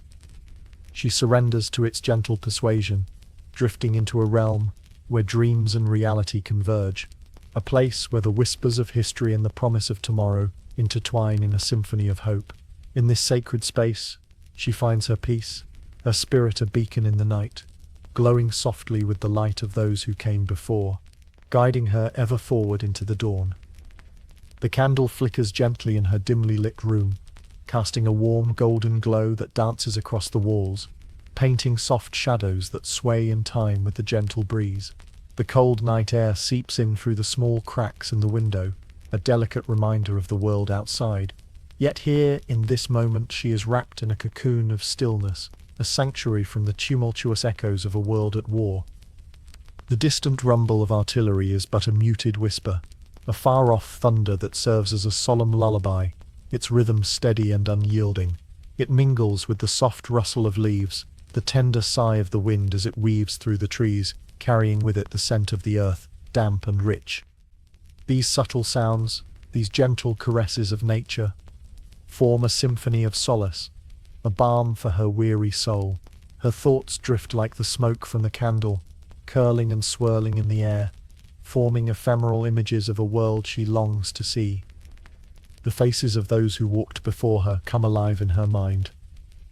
She surrenders to its gentle persuasion, drifting into a realm where dreams and reality converge, a place where the whispers of history and the promise of tomorrow intertwine in a symphony of hope. In this sacred space, she finds her peace, her spirit a beacon in the night, glowing softly with the light of those who came before, guiding her ever forward into the dawn. The candle flickers gently in her dimly lit room, casting a warm golden glow that dances across the walls, painting soft shadows that sway in time with the gentle breeze. The cold night air seeps in through the small cracks in the window, a delicate reminder of the world outside. Yet here, in this moment, she is wrapped in a cocoon of stillness, a sanctuary from the tumultuous echoes of a world at war. The distant rumble of artillery is but a muted whisper, a far-off thunder that serves as a solemn lullaby, its rhythm steady and unyielding. It mingles with the soft rustle of leaves, the tender sigh of the wind as it weaves through the trees, carrying with it the scent of the earth, damp and rich. These subtle sounds, these gentle caresses of nature, form a symphony of solace, a balm for her weary soul. Her thoughts drift like the smoke from the candle, curling and swirling in the air, forming ephemeral images of a world she longs to see. The faces of those who walked before her come alive in her mind,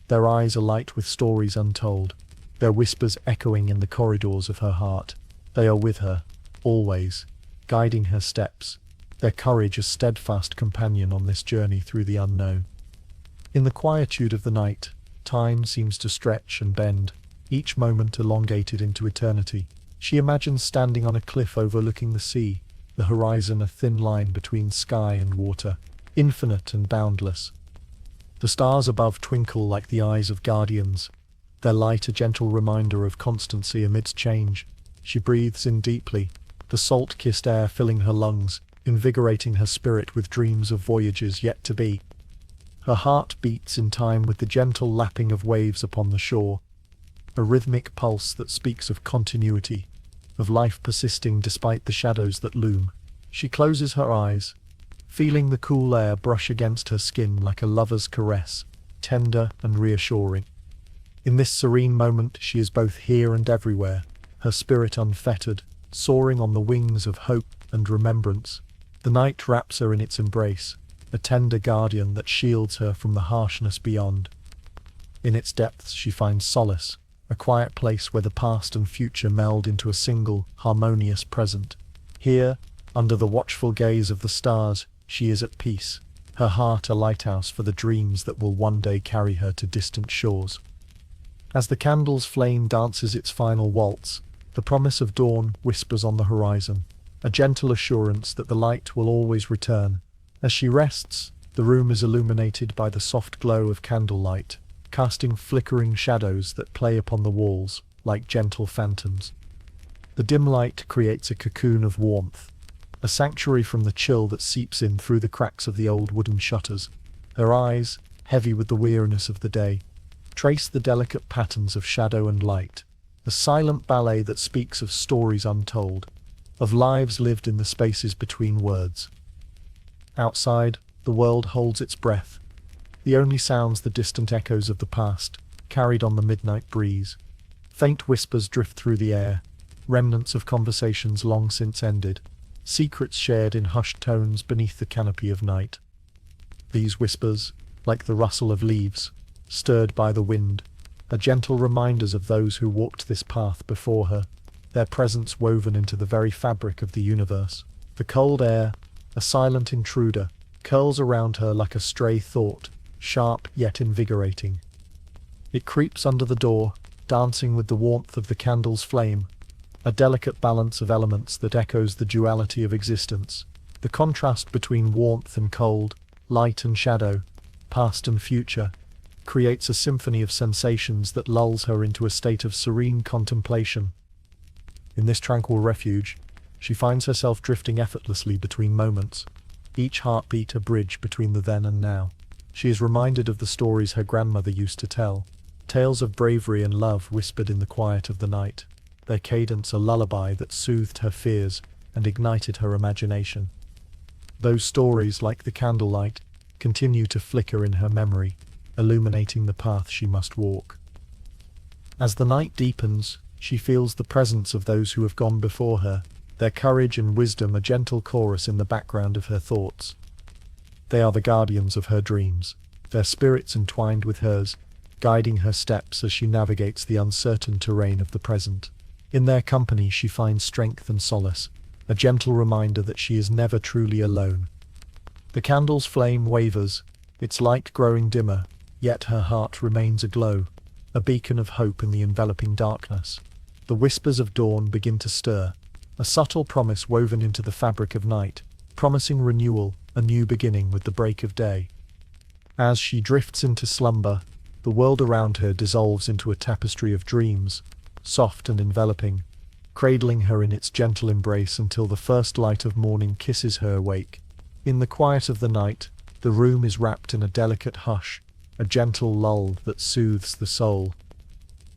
their eyes alight with stories untold, their whispers echoing in the corridors of her heart. They are with her, always, guiding her steps, their courage a steadfast companion on this journey through the unknown. In the quietude of the night, time seems to stretch and bend, each moment elongated into eternity. She imagines standing on a cliff overlooking the sea, the horizon a thin line between sky and water, infinite and boundless. The stars above twinkle like the eyes of guardians, their light a gentle reminder of constancy amidst change. She breathes in deeply, the salt-kissed air filling her lungs, invigorating her spirit with dreams of voyages yet to be. Her heart beats in time with the gentle lapping of waves upon the shore, a rhythmic pulse that speaks of continuity, of life persisting despite the shadows that loom. She closes her eyes, feeling the cool air brush against her skin like a lover's caress, tender and reassuring. In this serene moment she is both here and everywhere, her spirit unfettered, soaring on the wings of hope and remembrance. The night wraps her in its embrace, a tender guardian that shields her from the harshness beyond. In its depths she finds solace, a quiet place where the past and future meld into a single, harmonious present. Here, under the watchful gaze of the stars, she is at peace, her heart a lighthouse for the dreams that will one day carry her to distant shores. As the candle's flame dances its final waltz, the promise of dawn whispers on the horizon, a gentle assurance that the light will always return. As she rests, the room is illuminated by the soft glow of candlelight, casting flickering shadows that play upon the walls like gentle phantoms. The dim light creates a cocoon of warmth, a sanctuary from the chill that seeps in through the cracks of the old wooden shutters. Her eyes, heavy with the weariness of the day, trace the delicate patterns of shadow and light, a silent ballet that speaks of stories untold, of lives lived in the spaces between words. Outside, the world holds its breath, the only sounds the distant echoes of the past, carried on the midnight breeze. Faint whispers drift through the air, remnants of conversations long since ended, secrets shared in hushed tones beneath the canopy of night. These whispers, like the rustle of leaves, stirred by the wind, are gentle reminders of those who walked this path before her, their presence woven into the very fabric of the universe. The cold air, a silent intruder, curls around her like a stray thought, sharp yet invigorating. It creeps under the door, dancing with the warmth of the candle's flame, a delicate balance of elements that echoes the duality of existence, the contrast between warmth and cold, light and shadow, past and future, creates a symphony of sensations that lulls her into a state of serene contemplation. In this tranquil refuge, she finds herself drifting effortlessly between moments, each heartbeat a bridge between the then and now. She is reminded of the stories her grandmother used to tell, tales of bravery and love whispered in the quiet of the night, their cadence a lullaby that soothed her fears and ignited her imagination. Those stories, like the candlelight, continue to flicker in her memory, illuminating the path she must walk. As the night deepens, she feels the presence of those who have gone before her, their courage and wisdom a gentle chorus in the background of her thoughts. They are the guardians of her dreams, their spirits entwined with hers, guiding her steps as she navigates the uncertain terrain of the present. In their company she finds strength and solace, a gentle reminder that she is never truly alone. The candle's flame wavers, its light growing dimmer, yet her heart remains aglow, a beacon of hope in the enveloping darkness. The whispers of dawn begin to stir, a subtle promise woven into the fabric of night, promising renewal, a new beginning with the break of day. As she drifts into slumber, the world around her dissolves into a tapestry of dreams, soft and enveloping, cradling her in its gentle embrace until the first light of morning kisses her awake. In the quiet of the night, the room is wrapped in a delicate hush, a gentle lull that soothes the soul.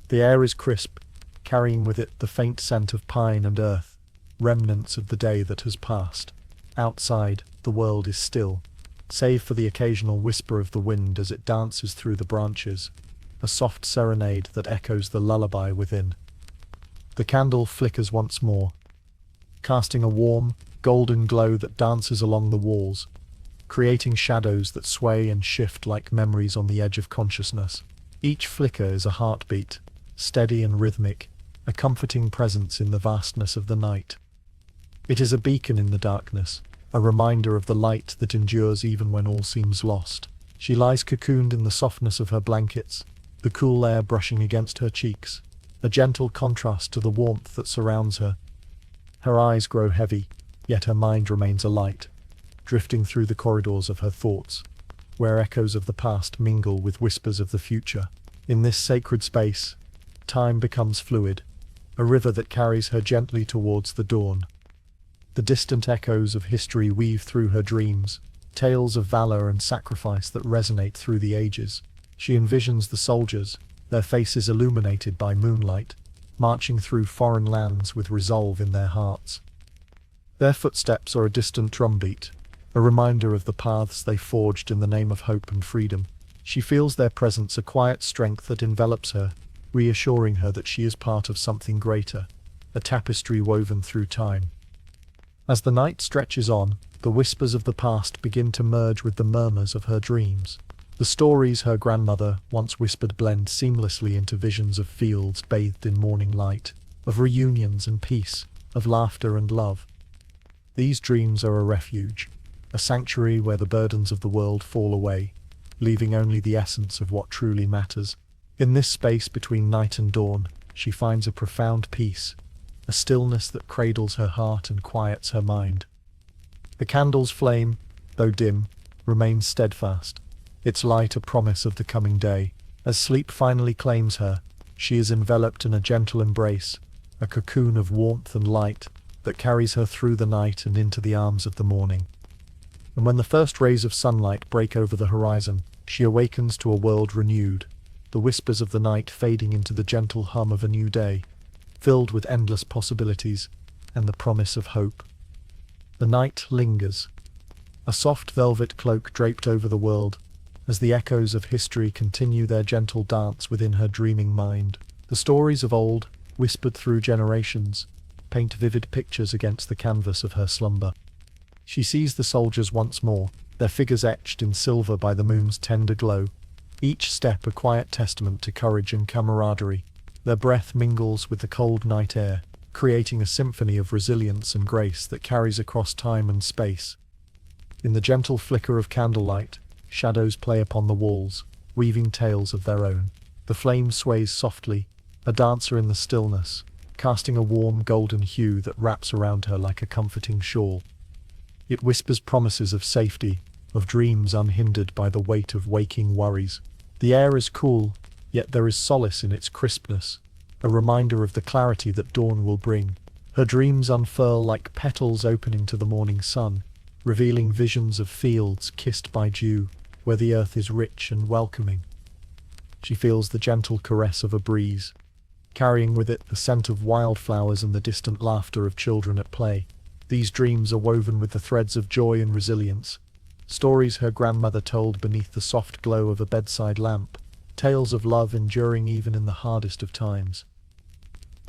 The air is crisp, carrying with it the faint scent of pine and earth, remnants of the day that has passed. Outside, the world is still, save for the occasional whisper of the wind as it dances through the branches, a soft serenade that echoes the lullaby within. The candle flickers once more, casting a warm, golden glow that dances along the walls, creating shadows that sway and shift like memories on the edge of consciousness. Each flicker is a heartbeat, steady and rhythmic, a comforting presence in the vastness of the night. It is a beacon in the darkness, a reminder of the light that endures even when all seems lost. She lies cocooned in the softness of her blankets, the cool air brushing against her cheeks, a gentle contrast to the warmth that surrounds her. Her eyes grow heavy, yet her mind remains alight, drifting through the corridors of her thoughts, where echoes of the past mingle with whispers of the future. In this sacred space, time becomes fluid, a river that carries her gently towards the dawn. The distant echoes of history weave through her dreams, tales of valor and sacrifice that resonate through the ages. She envisions the soldiers, their faces illuminated by moonlight, marching through foreign lands with resolve in their hearts. Their footsteps are a distant drumbeat, a reminder of the paths they forged in the name of hope and freedom. She feels their presence a quiet strength that envelops her, reassuring her that she is part of something greater, a tapestry woven through time. As the night stretches on, the whispers of the past begin to merge with the murmurs of her dreams. The stories her grandmother once whispered blend seamlessly into visions of fields bathed in morning light, of reunions and peace, of laughter and love. These dreams are a refuge, a sanctuary where the burdens of the world fall away, leaving only the essence of what truly matters. In this space between night and dawn, she finds a profound peace, a stillness that cradles her heart and quiets her mind. The candle's flame, though dim, remains steadfast, its light a promise of the coming day. As sleep finally claims her, she is enveloped in a gentle embrace, a cocoon of warmth and light that carries her through the night and into the arms of the morning. And when the first rays of sunlight break over the horizon, she awakens to a world renewed, the whispers of the night fading into the gentle hum of a new day, filled with endless possibilities and the promise of hope. The night lingers, a soft velvet cloak draped over the world, as the echoes of history continue their gentle dance within her dreaming mind. The stories of old, whispered through generations, paint vivid pictures against the canvas of her slumber. She sees the soldiers once more, their figures etched in silver by the moon's tender glow, each step a quiet testament to courage and camaraderie. Their breath mingles with the cold night air, creating a symphony of resilience and grace that carries across time and space. In the gentle flicker of candlelight, shadows play upon the walls, weaving tales of their own. The flame sways softly, a dancer in the stillness, casting a warm golden hue that wraps around her like a comforting shawl. It whispers promises of safety, of dreams unhindered by the weight of waking worries. The air is cool, yet there is solace in its crispness, a reminder of the clarity that dawn will bring. Her dreams unfurl like petals opening to the morning sun, revealing visions of fields kissed by dew, where the earth is rich and welcoming. She feels the gentle caress of a breeze, carrying with it the scent of wildflowers and the distant laughter of children at play. These dreams are woven with the threads of joy and resilience, stories her grandmother told beneath the soft glow of a bedside lamp, tales of love enduring even in the hardest of times.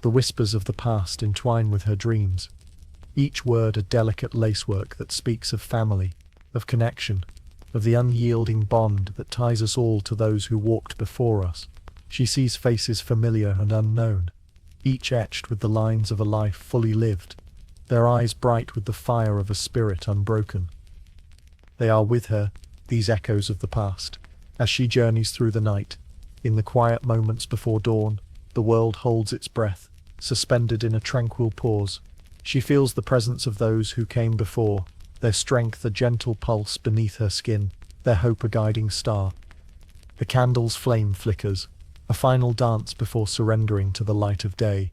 The whispers of the past entwine with her dreams, each word a delicate lacework that speaks of family, of connection, of the unyielding bond that ties us all to those who walked before us. She sees faces familiar and unknown, each etched with the lines of a life fully lived, their eyes bright with the fire of a spirit unbroken. They are with her, these echoes of the past, as she journeys through the night. In the quiet moments before dawn, the world holds its breath, suspended in a tranquil pause. She feels the presence of those who came before, their strength a gentle pulse beneath her skin, their hope a guiding star. The candle's flame flickers, a final dance before surrendering to the light of day,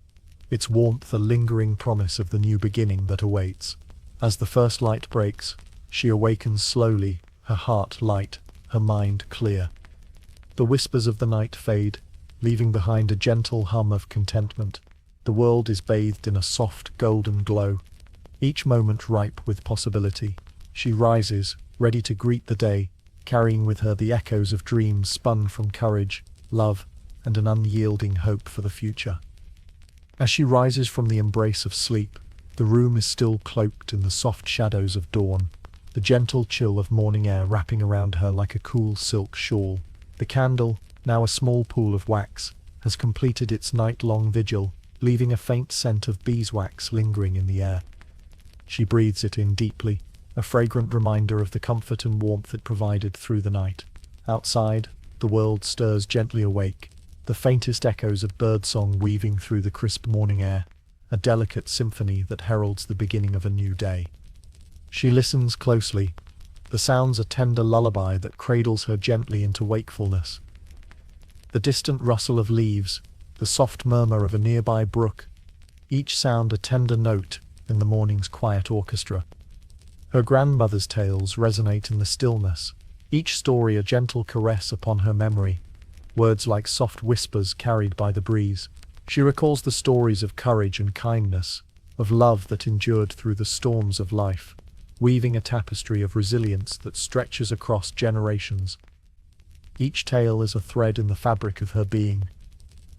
its warmth a lingering promise of the new beginning that awaits. As the first light breaks, she awakens slowly, her heart light, her mind clear. The whispers of the night fade, leaving behind a gentle hum of contentment. The world is bathed in a soft golden glow, each moment ripe with possibility. She rises, ready to greet the day, carrying with her the echoes of dreams spun from courage, love, and an unyielding hope for the future. As she rises from the embrace of sleep, the room is still cloaked in the soft shadows of dawn, the gentle chill of morning air wrapping around her like a cool silk shawl. The candle, now a small pool of wax, has completed its night-long vigil, leaving a faint scent of beeswax lingering in the air. She breathes it in deeply, a fragrant reminder of the comfort and warmth it provided through the night. Outside, the world stirs gently awake, the faintest echoes of birdsong weaving through the crisp morning air, a delicate symphony that heralds the beginning of a new day. She listens closely, The sound's a tender lullaby that cradles her gently into wakefulness. The distant rustle of leaves, the soft murmur of a nearby brook, each sound a tender note in the morning's quiet orchestra. Her grandmother's tales resonate in the stillness, each story a gentle caress upon her memory, words like soft whispers carried by the breeze. She recalls the stories of courage and kindness, of love that endured through the storms of life, weaving a tapestry of resilience that stretches across generations. Each tale is a thread in the fabric of her being,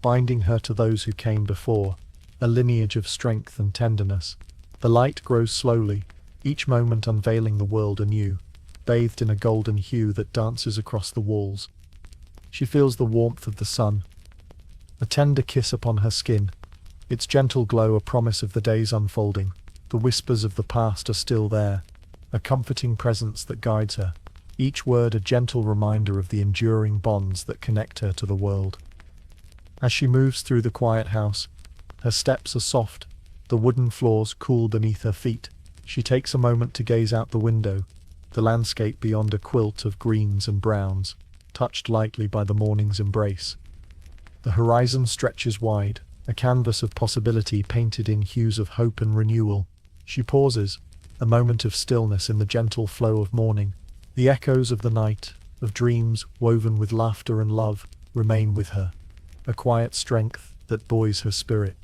binding her to those who came before, a lineage of strength and tenderness. The light grows slowly, each moment unveiling the world anew, bathed in a golden hue that dances across the walls. She feels the warmth of the sun, a tender kiss upon her skin, its gentle glow a promise of the day's unfolding. The whispers of the past are still there, a comforting presence that guides her, each word a gentle reminder of the enduring bonds that connect her to the world. As she moves through the quiet house, her steps are soft, the wooden floors cool beneath her feet. She takes a moment to gaze out the window, the landscape beyond a quilt of greens and browns, touched lightly by the morning's embrace. The horizon stretches wide, a canvas of possibility painted in hues of hope and renewal. She pauses, a moment of stillness in the gentle flow of morning. The echoes of the night, of dreams woven with laughter and love, remain with her, a quiet strength that buoys her spirit.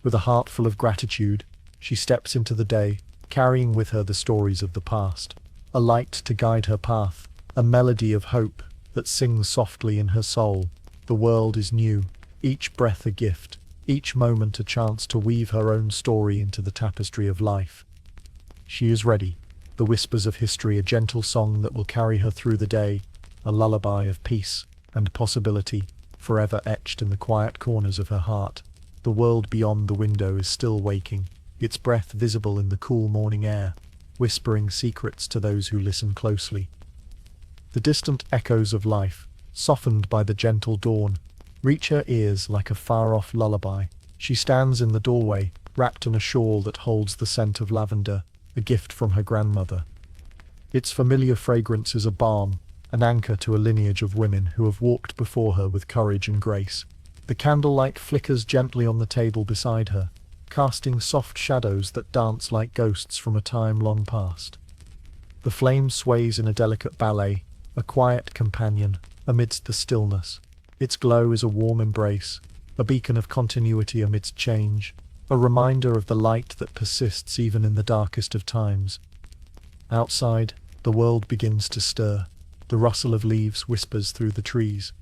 With a heart full of gratitude, she steps into the day, carrying with her the stories of the past, a light to guide her path, a melody of hope that sings softly in her soul. The world is new, each breath a gift, each moment a chance to weave her own story into the tapestry of life. She is ready, the whispers of history a gentle song that will carry her through the day, a lullaby of peace and possibility, forever etched in the quiet corners of her heart. The world beyond the window is still waking, its breath visible in the cool morning air, whispering secrets to those who listen closely. The distant echoes of life, softened by the gentle dawn, reach her ears like a far-off lullaby. She stands in the doorway, wrapped in a shawl that holds the scent of lavender, a gift from her grandmother. Its familiar fragrance is a balm, an anchor to a lineage of women who have walked before her with courage and grace. The candlelight flickers gently on the table beside her, casting soft shadows that dance like ghosts from a time long past. The flame sways in a delicate ballet, a quiet companion amidst the stillness. Its glow is a warm embrace, a beacon of continuity amidst change, a reminder of the light that persists even in the darkest of times. Outside, the world begins to stir. The rustle of leaves whispers through the trees,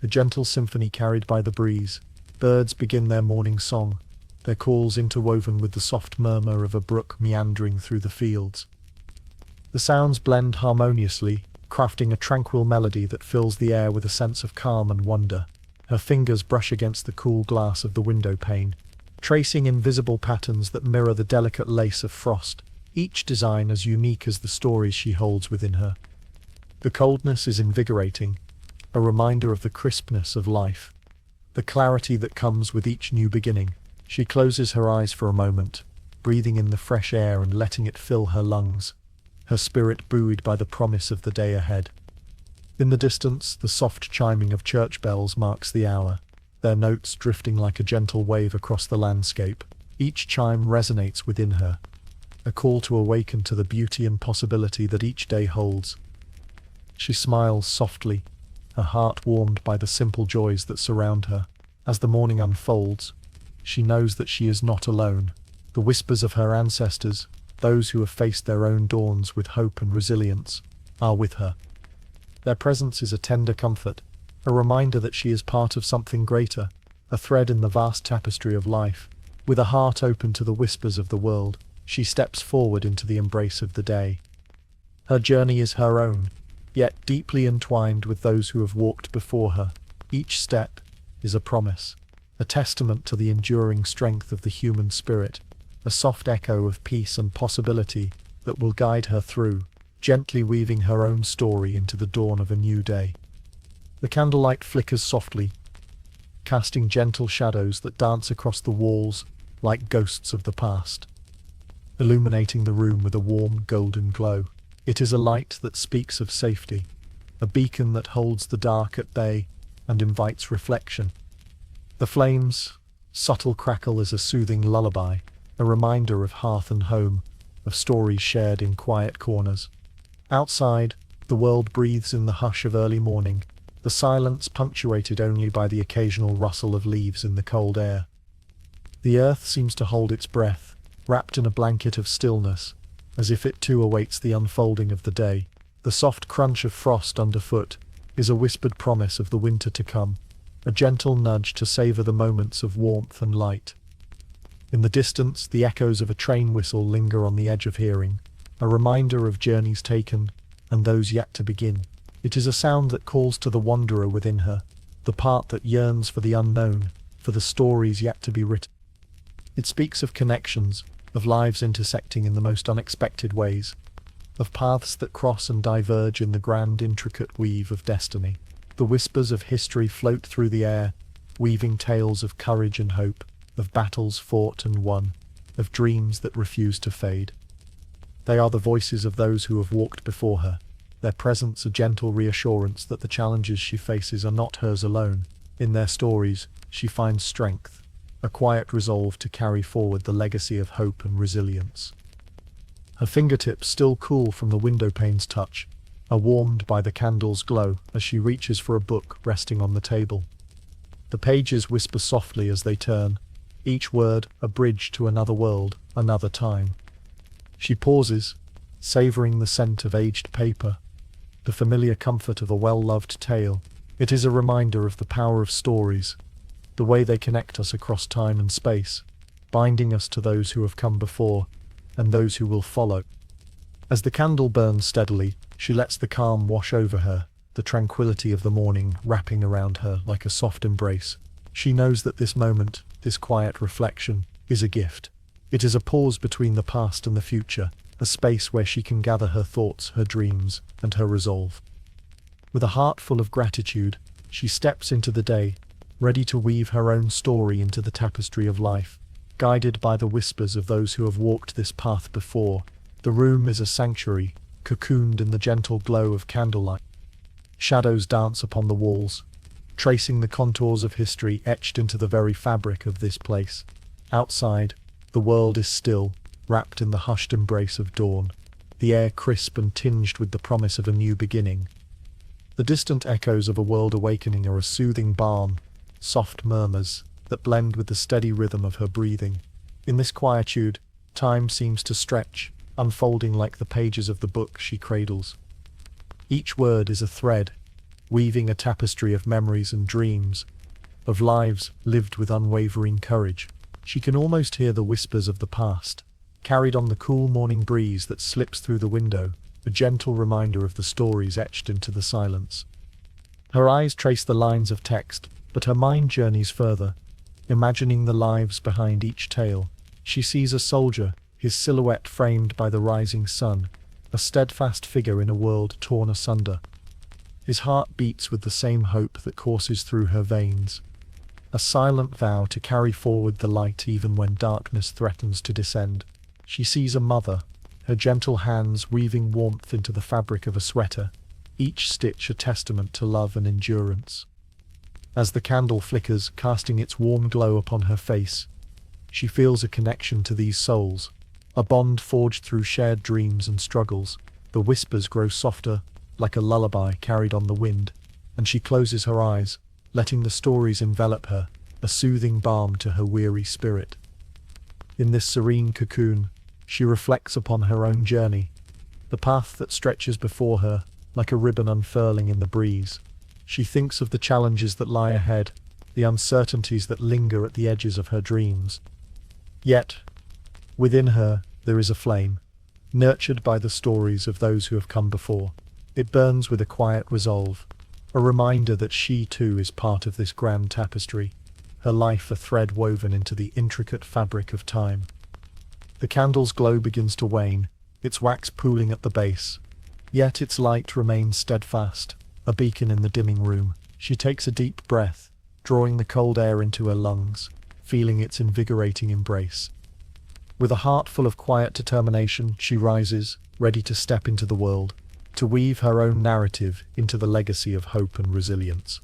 a gentle symphony carried by the breeze. Birds begin their morning song, their calls interwoven with the soft murmur of a brook meandering through the fields. The sounds blend harmoniously, crafting a tranquil melody that fills the air with a sense of calm and wonder. Her fingers brush against the cool glass of the window pane, tracing invisible patterns that mirror the delicate lace of frost, each design as unique as the stories she holds within her. The coldness is invigorating, a reminder of the crispness of life, the clarity that comes with each new beginning. She closes her eyes for a moment, breathing in the fresh air and letting it fill her lungs, her spirit buoyed by the promise of the day ahead. In the distance, the soft chiming of church bells marks the hour, their notes drifting like a gentle wave across the landscape. Each chime resonates within her, a call to awaken to the beauty and possibility that each day holds. She smiles softly, her heart warmed by the simple joys that surround her. As the morning unfolds, she knows that she is not alone. The whispers of her ancestors, those who have faced their own dawns with hope and resilience, are with her. Their presence is a tender comfort, a reminder that she is part of something greater, a thread in the vast tapestry of life. With a heart open to the whispers of the world, she steps forward into the embrace of the day. Her journey is her own, yet deeply entwined with those who have walked before her. Each step is a promise, a testament to the enduring strength of the human spirit, a soft echo of peace and possibility that will guide her through, gently weaving her own story into the dawn of a new day. The candlelight flickers softly, casting gentle shadows that dance across the walls like ghosts of the past, illuminating the room with a warm golden glow. It is a light that speaks of safety, a beacon that holds the dark at bay and invites reflection. The flame's subtle crackle is a soothing lullaby, a reminder of hearth and home, of stories shared in quiet corners. Outside, the world breathes in the hush of early morning, the silence punctuated only by the occasional rustle of leaves in the cold air. The earth seems to hold its breath, wrapped in a blanket of stillness, as if it too awaits the unfolding of the day. The soft crunch of frost underfoot is a whispered promise of the winter to come, a gentle nudge to savor the moments of warmth and light. In the distance, the echoes of a train whistle linger on the edge of hearing, a reminder of journeys taken and those yet to begin. It is a sound that calls to the wanderer within her, the part that yearns for the unknown, for the stories yet to be written. It speaks of connections, of lives intersecting in the most unexpected ways, of paths that cross and diverge in the grand intricate weave of destiny. The whispers of history float through the air, weaving tales of courage and hope, of battles fought and won, of dreams that refuse to fade. They are the voices of those who have walked before her, their presence a gentle reassurance that the challenges she faces are not hers alone. In their stories, she finds strength, a quiet resolve to carry forward the legacy of hope and resilience. Her fingertips still cool from the window pane's touch, are warmed by the candle's glow as she reaches for a book resting on the table. The pages whisper softly as they turn, each word a bridge to another world, another time. She pauses, savoring the scent of aged paper, the familiar comfort of a well-loved tale. It is a reminder of the power of stories, the way they connect us across time and space, binding us to those who have come before and those who will follow. As the candle burns steadily, she lets the calm wash over her, the tranquility of the morning wrapping around her like a soft embrace. She knows that this moment, this quiet reflection, is a gift. It is a pause between the past and the future, a space where she can gather her thoughts, her dreams, and her resolve. With a heart full of gratitude, she steps into the day, ready to weave her own story into the tapestry of life, guided by the whispers of those who have walked this path before. The room is a sanctuary, cocooned in the gentle glow of candlelight. Shadows dance upon the walls, tracing the contours of history etched into the very fabric of this place. Outside, the world is still, wrapped in the hushed embrace of dawn, the air crisp and tinged with the promise of a new beginning. The distant echoes of a world awakening are a soothing balm, soft murmurs that blend with the steady rhythm of her breathing. In this quietude, time seems to stretch, unfolding like the pages of the book she cradles. Each word is a thread, weaving a tapestry of memories and dreams, of lives lived with unwavering courage. She can almost hear the whispers of the past, carried on the cool morning breeze that slips through the window, a gentle reminder of the stories etched into the silence. Her eyes trace the lines of text, but her mind journeys further, imagining the lives behind each tale. She sees a soldier, his silhouette framed by the rising sun, a steadfast figure in a world torn asunder. His heart beats with the same hope that courses through her veins, a silent vow to carry forward the light even when darkness threatens to descend. She sees a mother, her gentle hands weaving warmth into the fabric of a sweater, each stitch a testament to love and endurance. As the candle flickers, casting its warm glow upon her face, she feels a connection to these souls, a bond forged through shared dreams and struggles. The whispers grow softer, like a lullaby carried on the wind, and she closes her eyes, letting the stories envelop her, a soothing balm to her weary spirit. In this serene cocoon, she reflects upon her own journey, the path that stretches before her, like a ribbon unfurling in the breeze. She thinks of the challenges that lie ahead, the uncertainties that linger at the edges of her dreams. Yet, within her, there is a flame, nurtured by the stories of those who have come before. It burns with a quiet resolve, a reminder that she too is part of this grand tapestry, her life a thread woven into the intricate fabric of time. The candle's glow begins to wane, its wax pooling at the base, yet its light remains steadfast, a beacon in the dimming room. She takes a deep breath, drawing the cold air into her lungs, feeling its invigorating embrace. With a heart full of quiet determination, she rises, ready to step into the world, to weave her own narrative into the legacy of hope and resilience.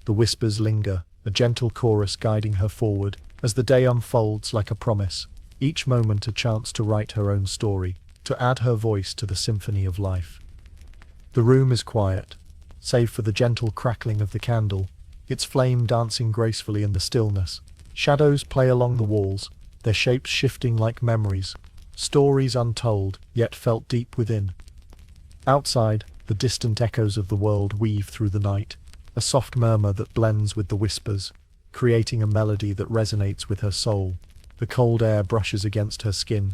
The whispers linger, a gentle chorus guiding her forward as the day unfolds like a promise, each moment a chance to write her own story, to add her voice to the symphony of life. The room is quiet, save for the gentle crackling of the candle, its flame dancing gracefully in the stillness. Shadows play along the walls, their shapes shifting like memories, stories untold, yet felt deep within. Outside, the distant echoes of the world weave through the night, a soft murmur that blends with the whispers, creating a melody that resonates with her soul. The cold air brushes against her skin,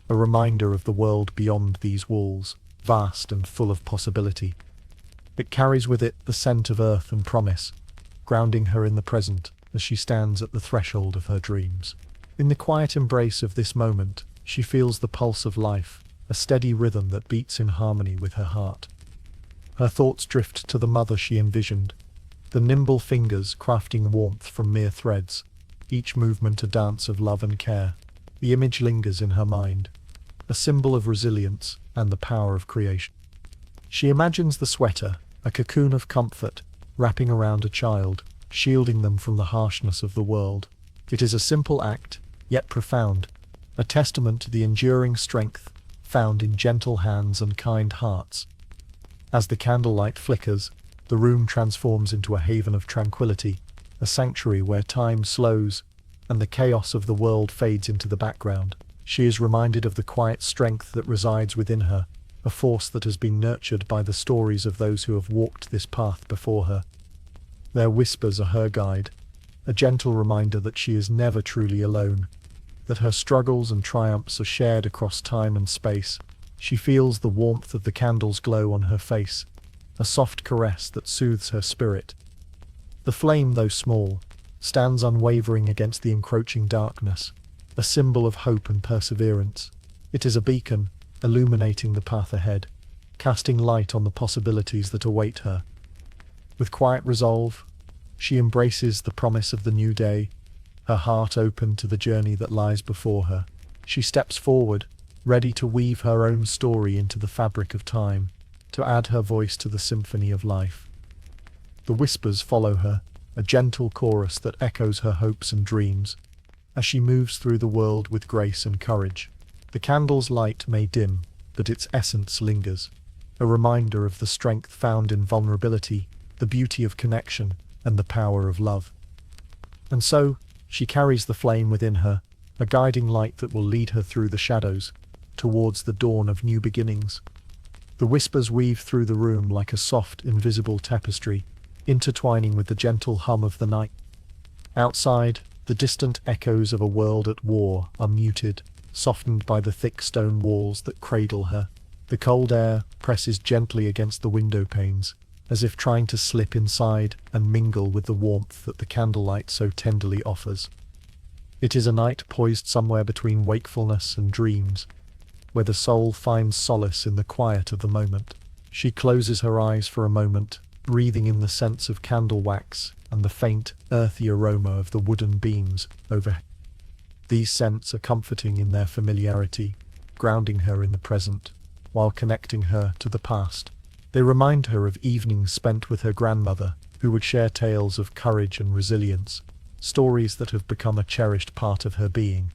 a reminder of the world beyond these walls, vast and full of possibility. It carries with it the scent of earth and promise, grounding her in the present as she stands at the threshold of her dreams. In the quiet embrace of this moment, she feels the pulse of life, a steady rhythm that beats in harmony with her heart. Her thoughts drift to the mother she envisioned, the nimble fingers crafting warmth from mere threads, each movement a dance of love and care. The image lingers in her mind, a symbol of resilience and the power of creation. She imagines the sweater, a cocoon of comfort, wrapping around a child, shielding them from the harshness of the world. It is a simple act, yet profound, a testament to the enduring strength found in gentle hands and kind hearts. As the candlelight flickers, the room transforms into a haven of tranquility, a sanctuary where time slows and the chaos of the world fades into the background. She is reminded of the quiet strength that resides within her, a force that has been nurtured by the stories of those who have walked this path before her. Their whispers are her guide, a gentle reminder that she is never truly alone, that her struggles and triumphs are shared across time and space. She feels the warmth of the candle's glow on her face, a soft caress that soothes her spirit. The flame, though small, stands unwavering against the encroaching darkness, a symbol of hope and perseverance. It is a beacon, illuminating the path ahead, casting light on the possibilities that await her. With quiet resolve, she embraces the promise of the new day, her heart open to the journey that lies before her. She steps forward, ready to weave her own story into the fabric of time, to add her voice to the symphony of life. The whispers follow her, a gentle chorus that echoes her hopes and dreams, as she moves through the world with grace and courage. The candle's light may dim, but its essence lingers, a reminder of the strength found in vulnerability, the beauty of connection, and the power of love. And so, she carries the flame within her, a guiding light that will lead her through the shadows, towards the dawn of new beginnings. The whispers weave through the room like a soft, invisible tapestry, intertwining with the gentle hum of the night. Outside, the distant echoes of a world at war are muted, softened by the thick stone walls that cradle her. The cold air presses gently against the window panes, as if trying to slip inside and mingle with the warmth that the candlelight so tenderly offers. It is a night poised somewhere between wakefulness and dreams, where the soul finds solace in the quiet of the moment. She closes her eyes for a moment, breathing in the scents of candle wax and the faint, earthy aroma of the wooden beams overhead. These scents are comforting in their familiarity, grounding her in the present, while connecting her to the past. They remind her of evenings spent with her grandmother, who would share tales of courage and resilience, stories that have become a cherished part of her being.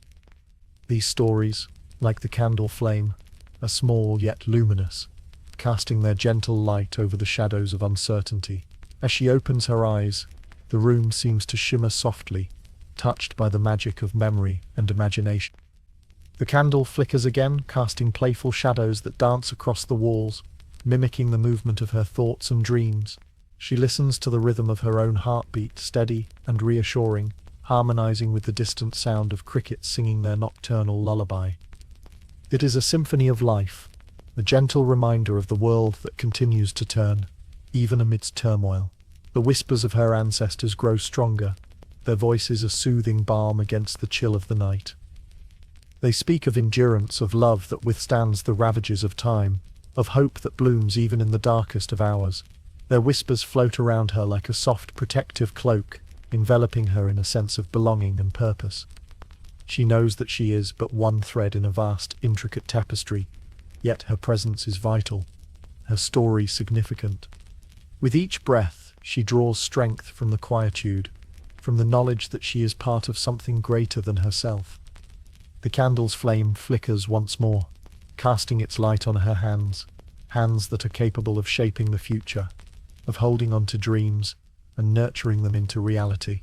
These stories, like the candle flame, are small yet luminous, casting their gentle light over the shadows of uncertainty. As she opens her eyes, the room seems to shimmer softly, touched by the magic of memory and imagination. The candle flickers again, casting playful shadows that dance across the walls, mimicking the movement of her thoughts and dreams. She listens to the rhythm of her own heartbeat, steady and reassuring, harmonizing with the distant sound of crickets singing their nocturnal lullaby. It is a symphony of life, a gentle reminder of the world that continues to turn, even amidst turmoil. The whispers of her ancestors grow stronger, their voices a soothing balm against the chill of the night. They speak of endurance, of love that withstands the ravages of time, of hope that blooms even in the darkest of hours. Their whispers float around her like a soft protective cloak, enveloping her in a sense of belonging and purpose. She knows that she is but one thread in a vast, intricate tapestry, yet her presence is vital, her story significant. With each breath, she draws strength from the quietude, from the knowledge that she is part of something greater than herself. The candle's flame flickers once more, casting its light on her hands, hands that are capable of shaping the future, of holding on to dreams and nurturing them into reality.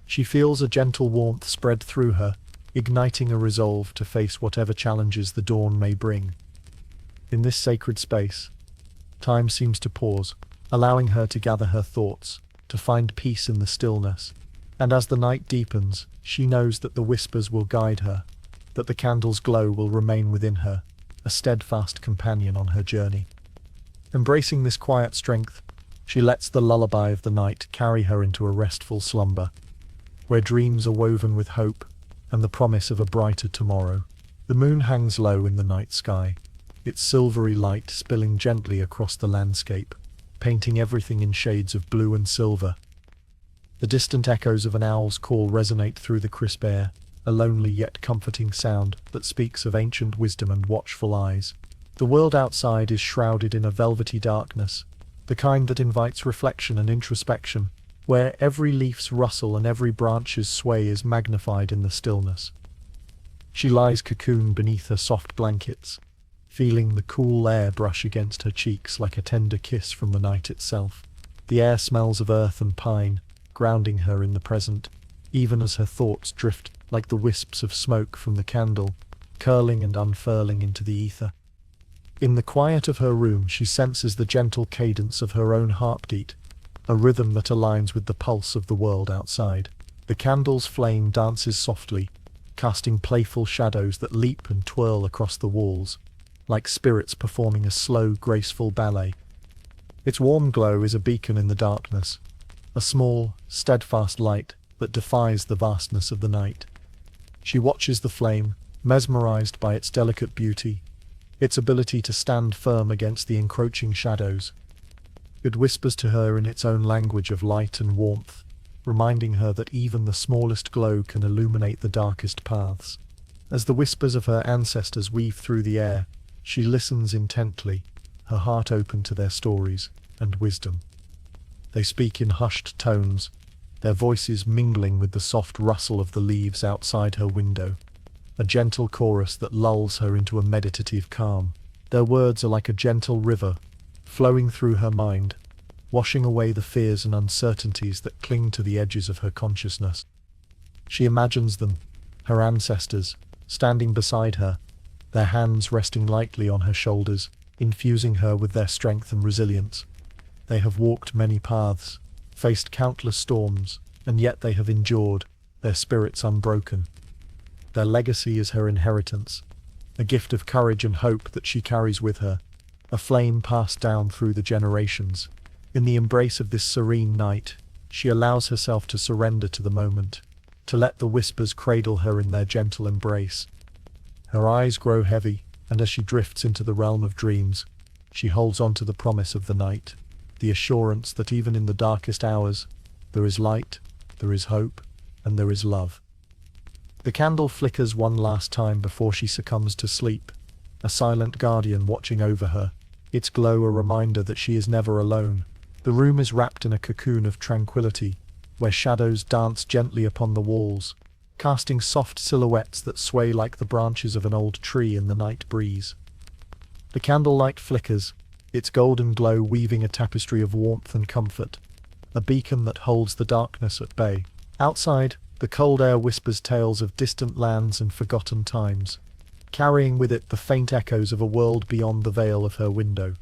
She feels a gentle warmth spread through her, igniting a resolve to face whatever challenges the dawn may bring. In this sacred space, time seems to pause, allowing her to gather her thoughts, to find peace in the stillness. And as the night deepens, she knows that the whispers will guide her, that the candle's glow will remain within her, a steadfast companion on her journey. Embracing this quiet strength, she lets the lullaby of the night carry her into a restful slumber, where dreams are woven with hope and the promise of a brighter tomorrow. The moon hangs low in the night sky, its silvery light spilling gently across the landscape, painting everything in shades of blue and silver. The distant echoes of an owl's call resonate through the crisp air, a lonely yet comforting sound that speaks of ancient wisdom and watchful eyes. The world outside is shrouded in a velvety darkness, the kind that invites reflection and introspection, where every leaf's rustle and every branch's sway is magnified in the stillness. She lies cocooned beneath her soft blankets, feeling the cool air brush against her cheeks like a tender kiss from the night itself. The air smells of earth and pine, grounding her in the present, even as her thoughts drift like the wisps of smoke from the candle, curling and unfurling into the ether. In the quiet of her room, she senses the gentle cadence of her own heartbeat, a rhythm that aligns with the pulse of the world outside. The candle's flame dances softly, casting playful shadows that leap and twirl across the walls, like spirits performing a slow, graceful ballet. Its warm glow is a beacon in the darkness, a small, steadfast light that defies the vastness of the night. She watches the flame, mesmerized by its delicate beauty, its ability to stand firm against the encroaching shadows. It whispers to her in its own language of light and warmth, reminding her that even the smallest glow can illuminate the darkest paths. As the whispers of her ancestors weave through the air, she listens intently, her heart open to their stories and wisdom. They speak in hushed tones, their voices mingling with the soft rustle of the leaves outside her window, a gentle chorus that lulls her into a meditative calm. Their words are like a gentle river, flowing through her mind, washing away the fears and uncertainties that cling to the edges of her consciousness. She imagines them, her ancestors, standing beside her, their hands resting lightly on her shoulders, infusing her with their strength and resilience. They have walked many paths, faced countless storms, and yet they have endured, their spirits unbroken. Their legacy is her inheritance, a gift of courage and hope that she carries with her, a flame passed down through the generations. In the embrace of this serene night, she allows herself to surrender to the moment, to let the whispers cradle her in their gentle embrace. Her eyes grow heavy, and as she drifts into the realm of dreams, she holds on to the promise of the night, the assurance that even in the darkest hours, there is light, there is hope, and there is love. The candle flickers one last time before she succumbs to sleep, a silent guardian watching over her, its glow a reminder that she is never alone. The room is wrapped in a cocoon of tranquility, where shadows dance gently upon the walls, casting soft silhouettes that sway like the branches of an old tree in the night breeze. The candlelight flickers, its golden glow weaving a tapestry of warmth and comfort, a beacon that holds the darkness at bay. Outside, the cold air whispers tales of distant lands and forgotten times, carrying with it the faint echoes of a world beyond the veil of her window.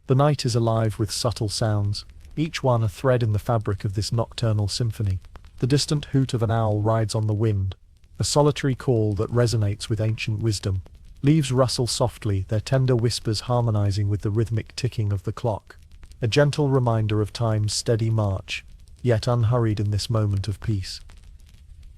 The night is alive with subtle sounds, each one a thread in the fabric of this nocturnal symphony. The distant hoot of an owl rides on the wind, a solitary call that resonates with ancient wisdom. Leaves rustle softly, their tender whispers harmonizing with the rhythmic ticking of the clock, a gentle reminder of time's steady march, yet unhurried in this moment of peace.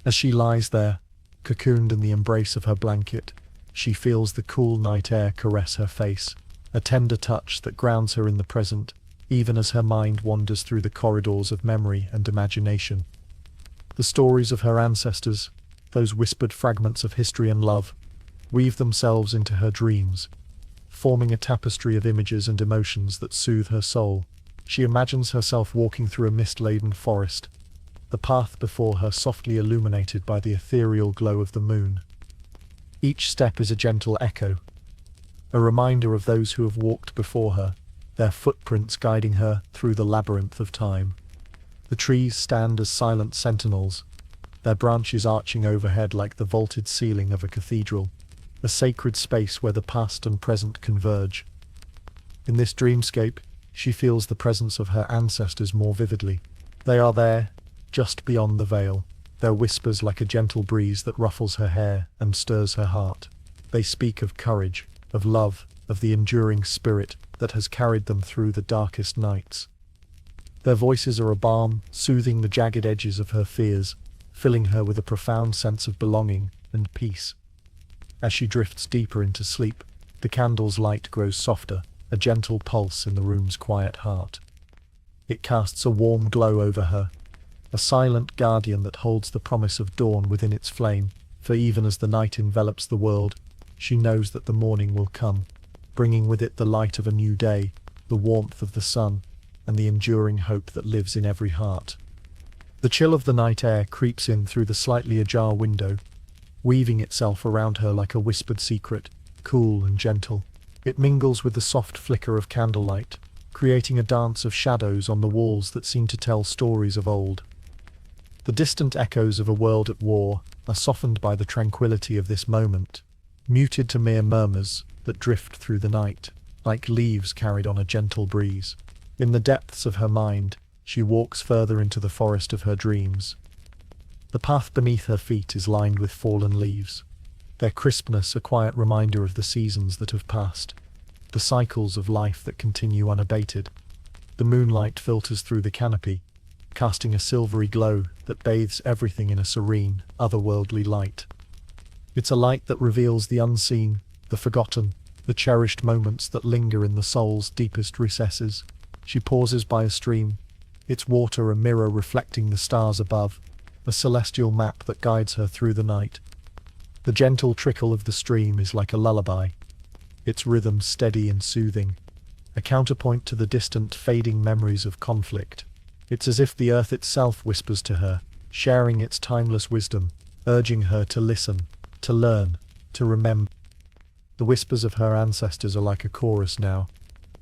As she lies there, cocooned in the embrace of her blanket, she feels the cool night air caress her face, a tender touch that grounds her in the present, even as her mind wanders through the corridors of memory and imagination. The stories of her ancestors, those whispered fragments of history and love, weave themselves into her dreams, forming a tapestry of images and emotions that soothe her soul. She imagines herself walking through a mist-laden forest, the path before her softly illuminated by the ethereal glow of the moon. Each step is a gentle echo, a reminder of those who have walked before her, their footprints guiding her through the labyrinth of time. The trees stand as silent sentinels, their branches arching overhead like the vaulted ceiling of a cathedral, a sacred space where the past and present converge. In this dreamscape, she feels the presence of her ancestors more vividly. They are there, just beyond the veil, their whispers like a gentle breeze that ruffles her hair and stirs her heart. They speak of courage, of love, of the enduring spirit that has carried them through the darkest nights. Their voices are a balm, soothing the jagged edges of her fears, filling her with a profound sense of belonging and peace. As she drifts deeper into sleep, the candle's light grows softer, a gentle pulse in the room's quiet heart. It casts a warm glow over her, a silent guardian that holds the promise of dawn within its flame, for even as the night envelops the world, she knows that the morning will come, bringing with it the light of a new day, the warmth of the sun, and the enduring hope that lives in every heart. The chill of the night air creeps in through the slightly ajar window, weaving itself around her like a whispered secret, cool and gentle. It mingles with the soft flicker of candlelight, creating a dance of shadows on the walls that seem to tell stories of old. The distant echoes of a world at war are softened by the tranquility of this moment, muted to mere murmurs that drift through the night, like leaves carried on a gentle breeze. In the depths of her mind, she walks further into the forest of her dreams. The path beneath her feet is lined with fallen leaves, their crispness a quiet reminder of the seasons that have passed, the cycles of life that continue unabated. The moonlight filters through the canopy, casting a silvery glow that bathes everything in a serene, otherworldly light. It's a light that reveals the unseen, the forgotten, the cherished moments that linger in the soul's deepest recesses. She pauses by a stream, its water a mirror reflecting the stars above, a celestial map that guides her through the night. The gentle trickle of the stream is like a lullaby, its rhythm steady and soothing, a counterpoint to the distant, fading memories of conflict. It's as if the earth itself whispers to her, sharing its timeless wisdom, urging her to listen, to learn, to remember. The whispers of her ancestors are like a chorus now,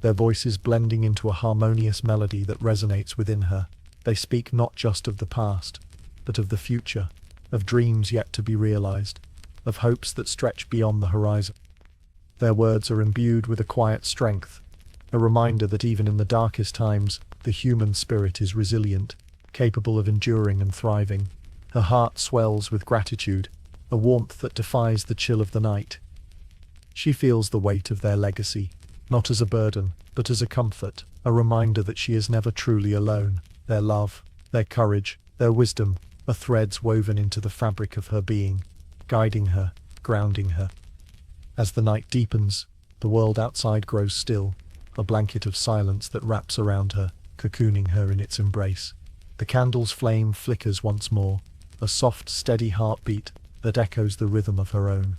their voices blending into a harmonious melody that resonates within her. They speak not just of the past, but of the future, of dreams yet to be realized, of hopes that stretch beyond the horizon. Their words are imbued with a quiet strength, a reminder that even in the darkest times, the human spirit is resilient, capable of enduring and thriving. Her heart swells with gratitude, a warmth that defies the chill of the night. She feels the weight of their legacy, not as a burden, but as a comfort, a reminder that she is never truly alone. Their love, their courage, their wisdom are threads woven into the fabric of her being, guiding her, grounding her. As the night deepens, the world outside grows still, a blanket of silence that wraps around her, cocooning her in its embrace. The candle's flame flickers once more, a soft, steady heartbeat that echoes the rhythm of her own.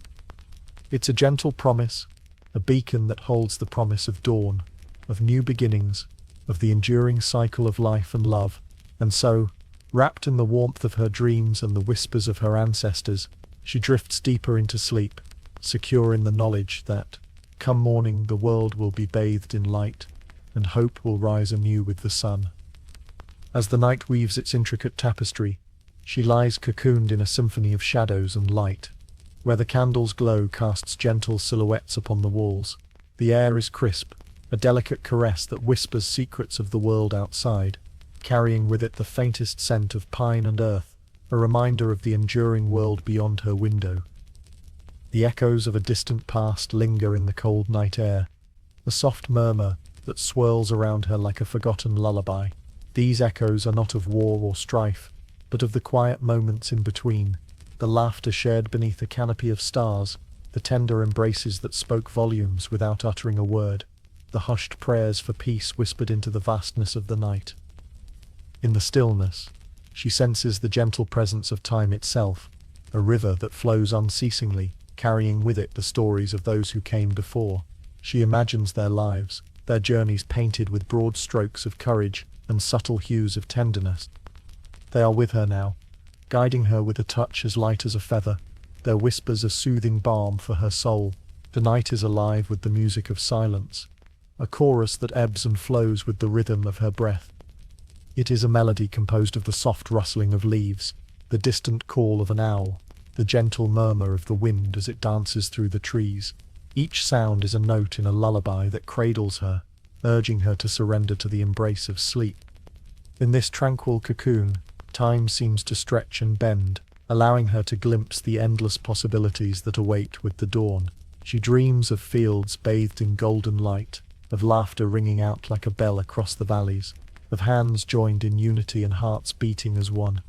It's a gentle promise, a beacon that holds the promise of dawn, of new beginnings, of the enduring cycle of life and love. And so, wrapped in the warmth of her dreams and the whispers of her ancestors, she drifts deeper into sleep, secure in the knowledge that, come morning, the world will be bathed in light, and hope will rise anew with the sun. As the night weaves its intricate tapestry, she lies cocooned in a symphony of shadows and light, where the candle's glow casts gentle silhouettes upon the walls. The air is crisp, a delicate caress that whispers secrets of the world outside, carrying with it the faintest scent of pine and earth, a reminder of the enduring world beyond her window. The echoes of a distant past linger in the cold night air, a soft murmur that swirls around her like a forgotten lullaby. These echoes are not of war or strife, but of the quiet moments in between, the laughter shared beneath a canopy of stars, the tender embraces that spoke volumes without uttering a word, the hushed prayers for peace whispered into the vastness of the night. In the stillness, she senses the gentle presence of time itself, a river that flows unceasingly, carrying with it the stories of those who came before. She imagines their lives, their journeys painted with broad strokes of courage and subtle hues of tenderness. They are with her now, guiding her with a touch as light as a feather, their whispers a soothing balm for her soul. The night is alive with the music of silence, a chorus that ebbs and flows with the rhythm of her breath. It is a melody composed of the soft rustling of leaves, the distant call of an owl, the gentle murmur of the wind as it dances through the trees. Each sound is a note in a lullaby that cradles her, urging her to surrender to the embrace of sleep. In this tranquil cocoon, time seems to stretch and bend, allowing her to glimpse the endless possibilities that await with the dawn. She dreams of fields bathed in golden light, of laughter ringing out like a bell across the valleys, of hands joined in unity and hearts beating as one.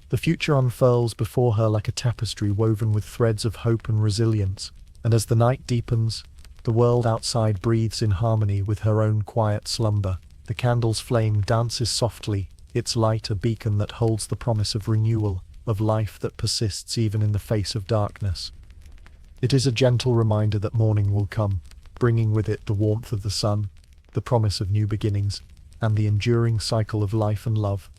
The future unfurls before her like a tapestry woven with threads of hope and resilience, and as the night deepens, the world outside breathes in harmony with her own quiet slumber. The candle's flame dances softly, its light a beacon that holds the promise of renewal, of life that persists even in the face of darkness. It is a gentle reminder that morning will come, bringing with it the warmth of the sun, the promise of new beginnings, and the enduring cycle of life and love.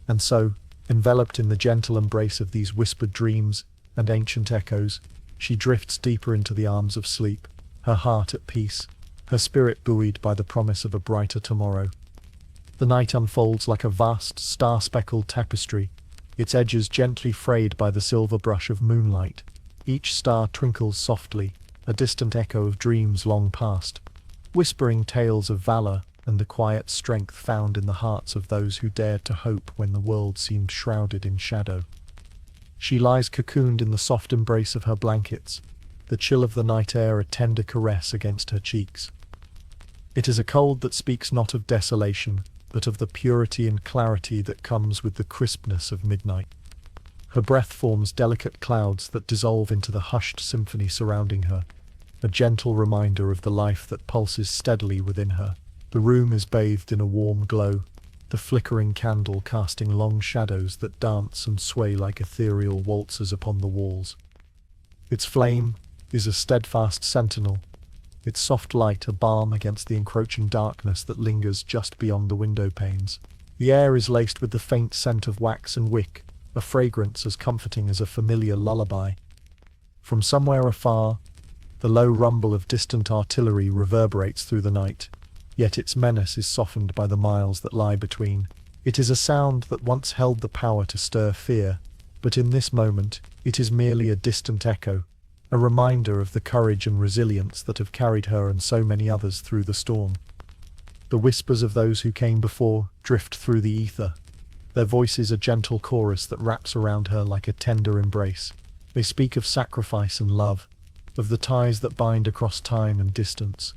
And so, enveloped in the gentle embrace of these whispered dreams and ancient echoes, she drifts deeper into the arms of sleep, her heart at peace, her spirit buoyed by the promise of a brighter tomorrow. The night unfolds like a vast, star-speckled tapestry, its edges gently frayed by the silver brush of moonlight. Each star twinkles softly, a distant echo of dreams long past, whispering tales of valor and the quiet strength found in the hearts of those who dared to hope when the world seemed shrouded in shadow. She lies cocooned in the soft embrace of her blankets, the chill of the night air a tender caress against her cheeks. It is a cold that speaks not of desolation, but of the purity and clarity that comes with the crispness of midnight. Her breath forms delicate clouds that dissolve into the hushed symphony surrounding her, a gentle reminder of the life that pulses steadily within her. The room is bathed in a warm glow, the flickering candle casting long shadows that dance and sway like ethereal waltzers upon the walls. Its flame is a steadfast sentinel, its soft light a balm against the encroaching darkness that lingers just beyond the window panes. The air is laced with the faint scent of wax and wick, a fragrance as comforting as a familiar lullaby. From somewhere afar, the low rumble of distant artillery reverberates through the night, yet its menace is softened by the miles that lie between. It is a sound that once held the power to stir fear, but in this moment it is merely a distant echo, a reminder of the courage and resilience that have carried her and so many others through the storm. The whispers of those who came before drift through the ether, their voices a gentle chorus that wraps around her like a tender embrace. They speak of sacrifice and love, of the ties that bind across time and distance.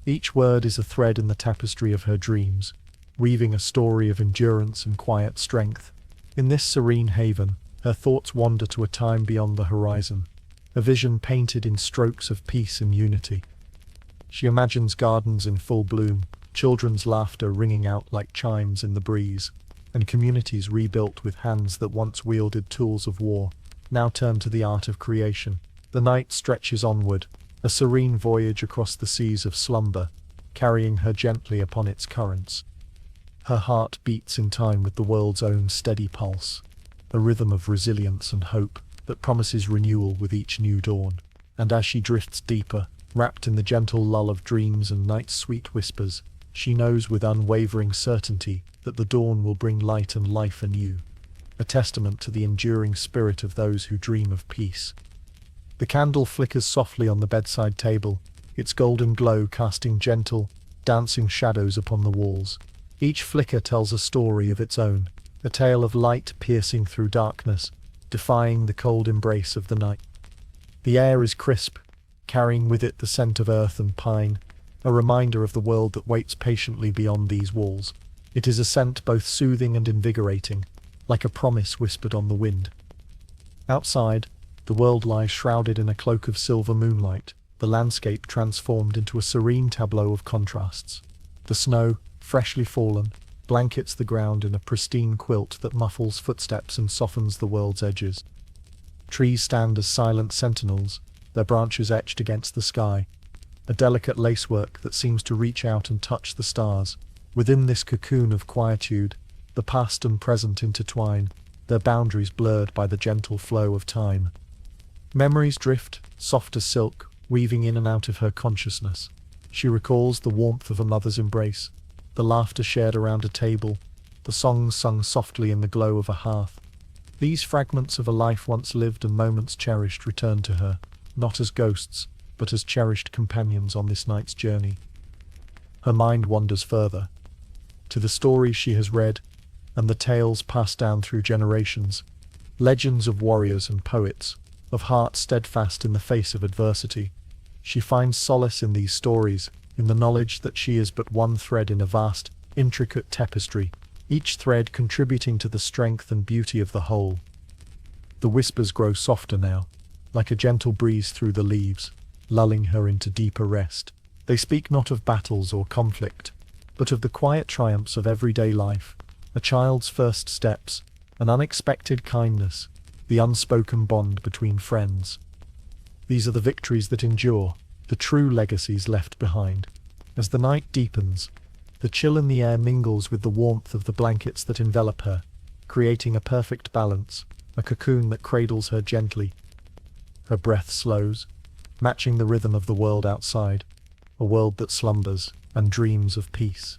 Each word is a thread in the tapestry of her dreams, weaving a story of endurance and quiet strength. In this serene haven, her thoughts wander to a time beyond the horizon, a vision painted in strokes of peace and unity. She imagines gardens in full bloom, children's laughter ringing out like chimes in the breeze, and communities rebuilt with hands that once wielded tools of war, now turn to the art of creation. The night stretches onward, a serene voyage across the seas of slumber, carrying her gently upon its currents. Her heart beats in time with the world's own steady pulse, a rhythm of resilience and hope that promises renewal with each new dawn. And as she drifts deeper, wrapped in the gentle lull of dreams and night's sweet whispers, she knows with unwavering certainty that the dawn will bring light and life anew, a testament to the enduring spirit of those who dream of peace. The candle flickers softly on the bedside table, its golden glow casting gentle, dancing shadows upon the walls. Each flicker tells a story of its own, a tale of light piercing through darkness, defying the cold embrace of the night. The air is crisp, carrying with it the scent of earth and pine, a reminder of the world that waits patiently beyond these walls. It is a scent both soothing and invigorating, like a promise whispered on the wind. Outside, the world lies shrouded in a cloak of silver moonlight, the landscape transformed into a serene tableau of contrasts. The snow, freshly fallen, blankets the ground in a pristine quilt that muffles footsteps and softens the world's edges. Trees stand as silent sentinels, their branches etched against the sky, a delicate lacework that seems to reach out and touch the stars. Within this cocoon of quietude, the past and present intertwine, their boundaries blurred by the gentle flow of time. Memories drift, soft as silk, weaving in and out of her consciousness. She recalls the warmth of a mother's embrace, the laughter shared around a table, the songs sung softly in the glow of a hearth. These fragments of a life once lived and moments cherished return to her, not as ghosts, but as cherished companions on this night's journey. Her mind wanders further, to the stories she has read, and the tales passed down through generations, legends of warriors and poets, of hearts steadfast in the face of adversity. She finds solace in these stories, in the knowledge that she is but one thread in a vast, intricate tapestry, each thread contributing to the strength and beauty of the whole. The whispers grow softer now, like a gentle breeze through the leaves, lulling her into deeper rest. They speak not of battles or conflict, but of the quiet triumphs of everyday life, a child's first steps, an unexpected kindness, the unspoken bond between friends. These are the victories that endure, the true legacies left behind. As the night deepens, the chill in the air mingles with the warmth of the blankets that envelop her, creating a perfect balance, a cocoon that cradles her gently. Her breath slows, matching the rhythm of the world outside, a world that slumbers and dreams of peace.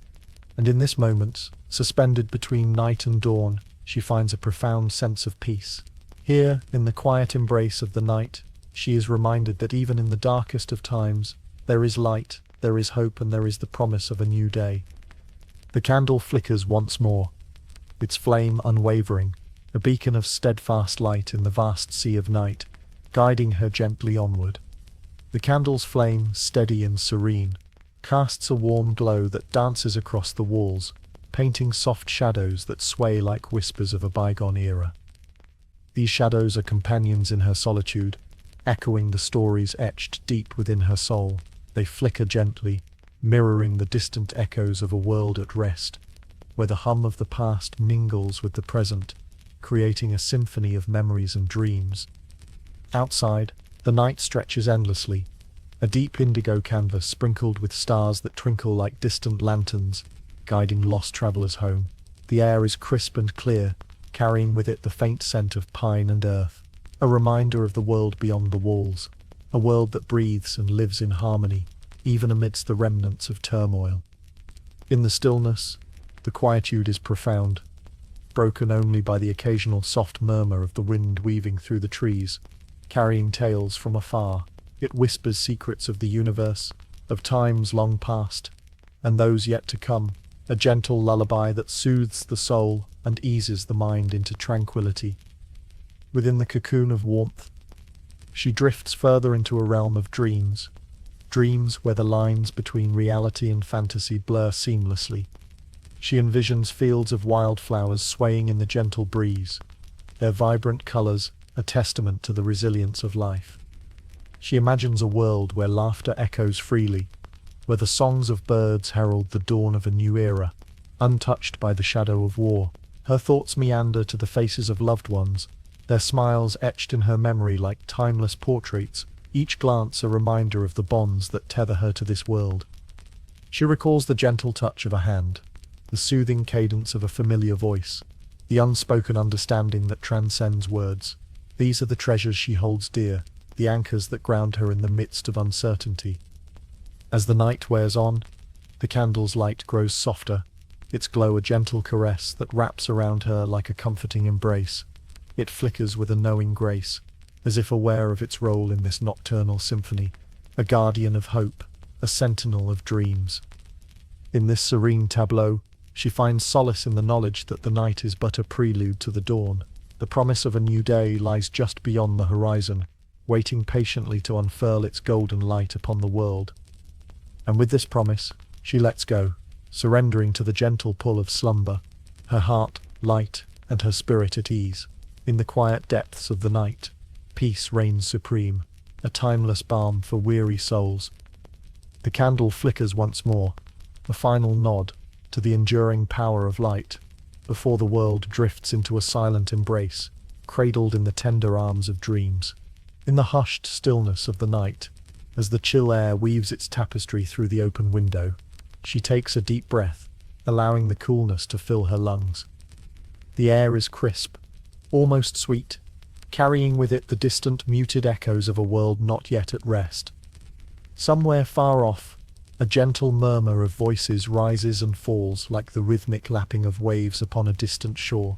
And in this moment, suspended between night and dawn, she finds a profound sense of peace. Here, in the quiet embrace of the night, she is reminded that even in the darkest of times, there is light, there is hope, and there is the promise of a new day. The candle flickers once more, its flame unwavering, a beacon of steadfast light in the vast sea of night, guiding her gently onward. The candle's flame, steady and serene, casts a warm glow that dances across the walls, painting soft shadows that sway like whispers of a bygone era. These shadows are companions in her solitude, echoing the stories etched deep within her soul. They flicker gently, mirroring the distant echoes of a world at rest, where the hum of the past mingles with the present, creating a symphony of memories and dreams. Outside, the night stretches endlessly, a deep indigo canvas sprinkled with stars that twinkle like distant lanterns, guiding lost travelers home. The air is crisp and clear, carrying with it the faint scent of pine and earth, a reminder of the world beyond the walls, a world that breathes and lives in harmony, even amidst the remnants of turmoil. In the stillness, the quietude is profound, broken only by the occasional soft murmur of the wind weaving through the trees, carrying tales from afar. It whispers secrets of the universe, of times long past, and those yet to come, a gentle lullaby that soothes the soul and eases the mind into tranquility. Within the cocoon of warmth, she drifts further into a realm of dreams, dreams where the lines between reality and fantasy blur seamlessly. She envisions fields of wildflowers swaying in the gentle breeze, their vibrant colors a testament to the resilience of life. She imagines a world where laughter echoes freely, where the songs of birds herald the dawn of a new era, untouched by the shadow of war. Her thoughts meander to the faces of loved ones, their smiles etched in her memory like timeless portraits, each glance a reminder of the bonds that tether her to this world. She recalls the gentle touch of a hand, the soothing cadence of a familiar voice, the unspoken understanding that transcends words. These are the treasures she holds dear, the anchors that ground her in the midst of uncertainty. As the night wears on, the candle's light grows softer, its glow a gentle caress that wraps around her like a comforting embrace. It flickers with a knowing grace, as if aware of its role in this nocturnal symphony, a guardian of hope, a sentinel of dreams. In this serene tableau, she finds solace in the knowledge that the night is but a prelude to the dawn. The promise of a new day lies just beyond the horizon, waiting patiently to unfurl its golden light upon the world. And with this promise, she lets go, surrendering to the gentle pull of slumber, her heart light and her spirit at ease. In the quiet depths of the night, peace reigns supreme, a timeless balm for weary souls. The candle flickers once more, a final nod to the enduring power of light, before the world drifts into a silent embrace, cradled in the tender arms of dreams. In the hushed stillness of the night, As the chill air weaves its tapestry through the open window, she takes a deep breath, allowing the coolness to fill her lungs. The air is crisp, almost sweet, carrying with it the distant, muted echoes of a world not yet at rest. Somewhere far off, a gentle murmur of voices rises and falls like the rhythmic lapping of waves upon a distant shore.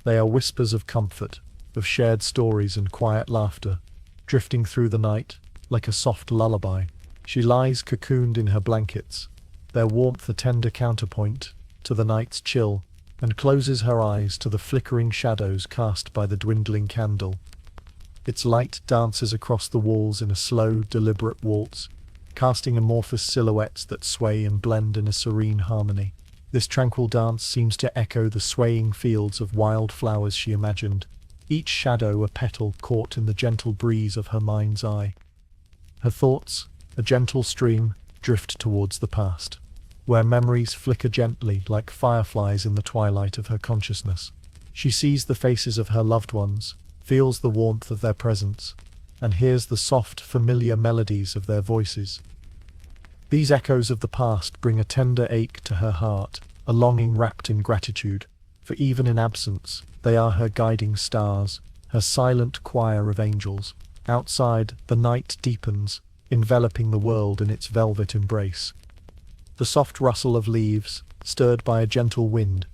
They are whispers of comfort, of shared stories and quiet laughter, drifting through the night like a soft lullaby. She lies cocooned in her blankets, their warmth a tender counterpoint to the night's chill, and closes her eyes to the flickering shadows cast by the dwindling candle. Its light dances across the walls in a slow, deliberate waltz, casting amorphous silhouettes that sway and blend in a serene harmony. This tranquil dance seems to echo the swaying fields of wild flowers she imagined, each shadow a petal caught in the gentle breeze of her mind's eye. Her thoughts, a gentle stream, drift towards the past, where memories flicker gently like fireflies in the twilight of her consciousness. She sees the faces of her loved ones, feels the warmth of their presence, and hears the soft, familiar melodies of their voices. These echoes of the past bring a tender ache to her heart, a longing wrapped in gratitude, for even in absence, they are her guiding stars, her silent choir of angels. Outside, the night deepens, enveloping the world in its velvet embrace. The soft rustle of leaves, stirred by a gentle wind,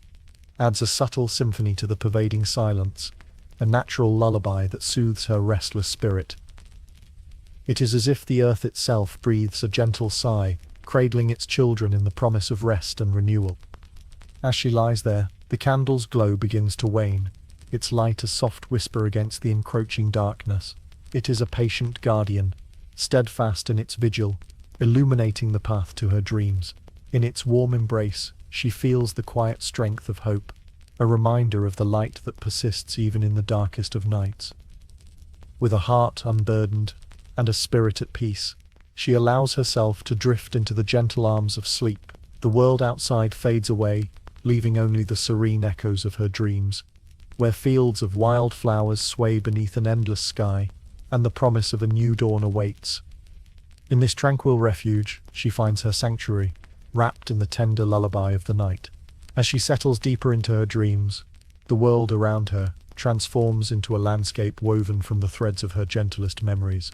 adds a subtle symphony to the pervading silence, a natural lullaby that soothes her restless spirit. It is as if the earth itself breathes a gentle sigh, cradling its children in the promise of rest and renewal. As she lies there, the candle's glow begins to wane, its light a soft whisper against the encroaching darkness. It is a patient guardian, steadfast in its vigil, illuminating the path to her dreams. In its warm embrace, she feels the quiet strength of hope, a reminder of the light that persists even in the darkest of nights. With a heart unburdened and a spirit at peace, she allows herself to drift into the gentle arms of sleep. The world outside fades away, leaving only the serene echoes of her dreams, where fields of wild flowers sway beneath an endless sky, and the promise of a new dawn awaits. In this tranquil refuge, she finds her sanctuary, wrapped in the tender lullaby of the night. As she settles deeper into her dreams, the world around her transforms into a landscape woven from the threads of her gentlest memories.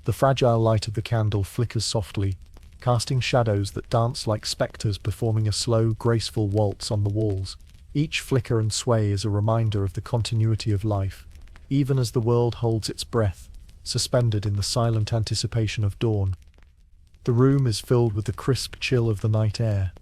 The fragile light of the candle flickers softly, casting shadows that dance like spectres performing a slow, graceful waltz on the walls. Each flicker and sway is a reminder of the continuity of life, even as the world holds its breath, suspended in the silent anticipation of dawn. The room is filled with the crisp chill of the night air,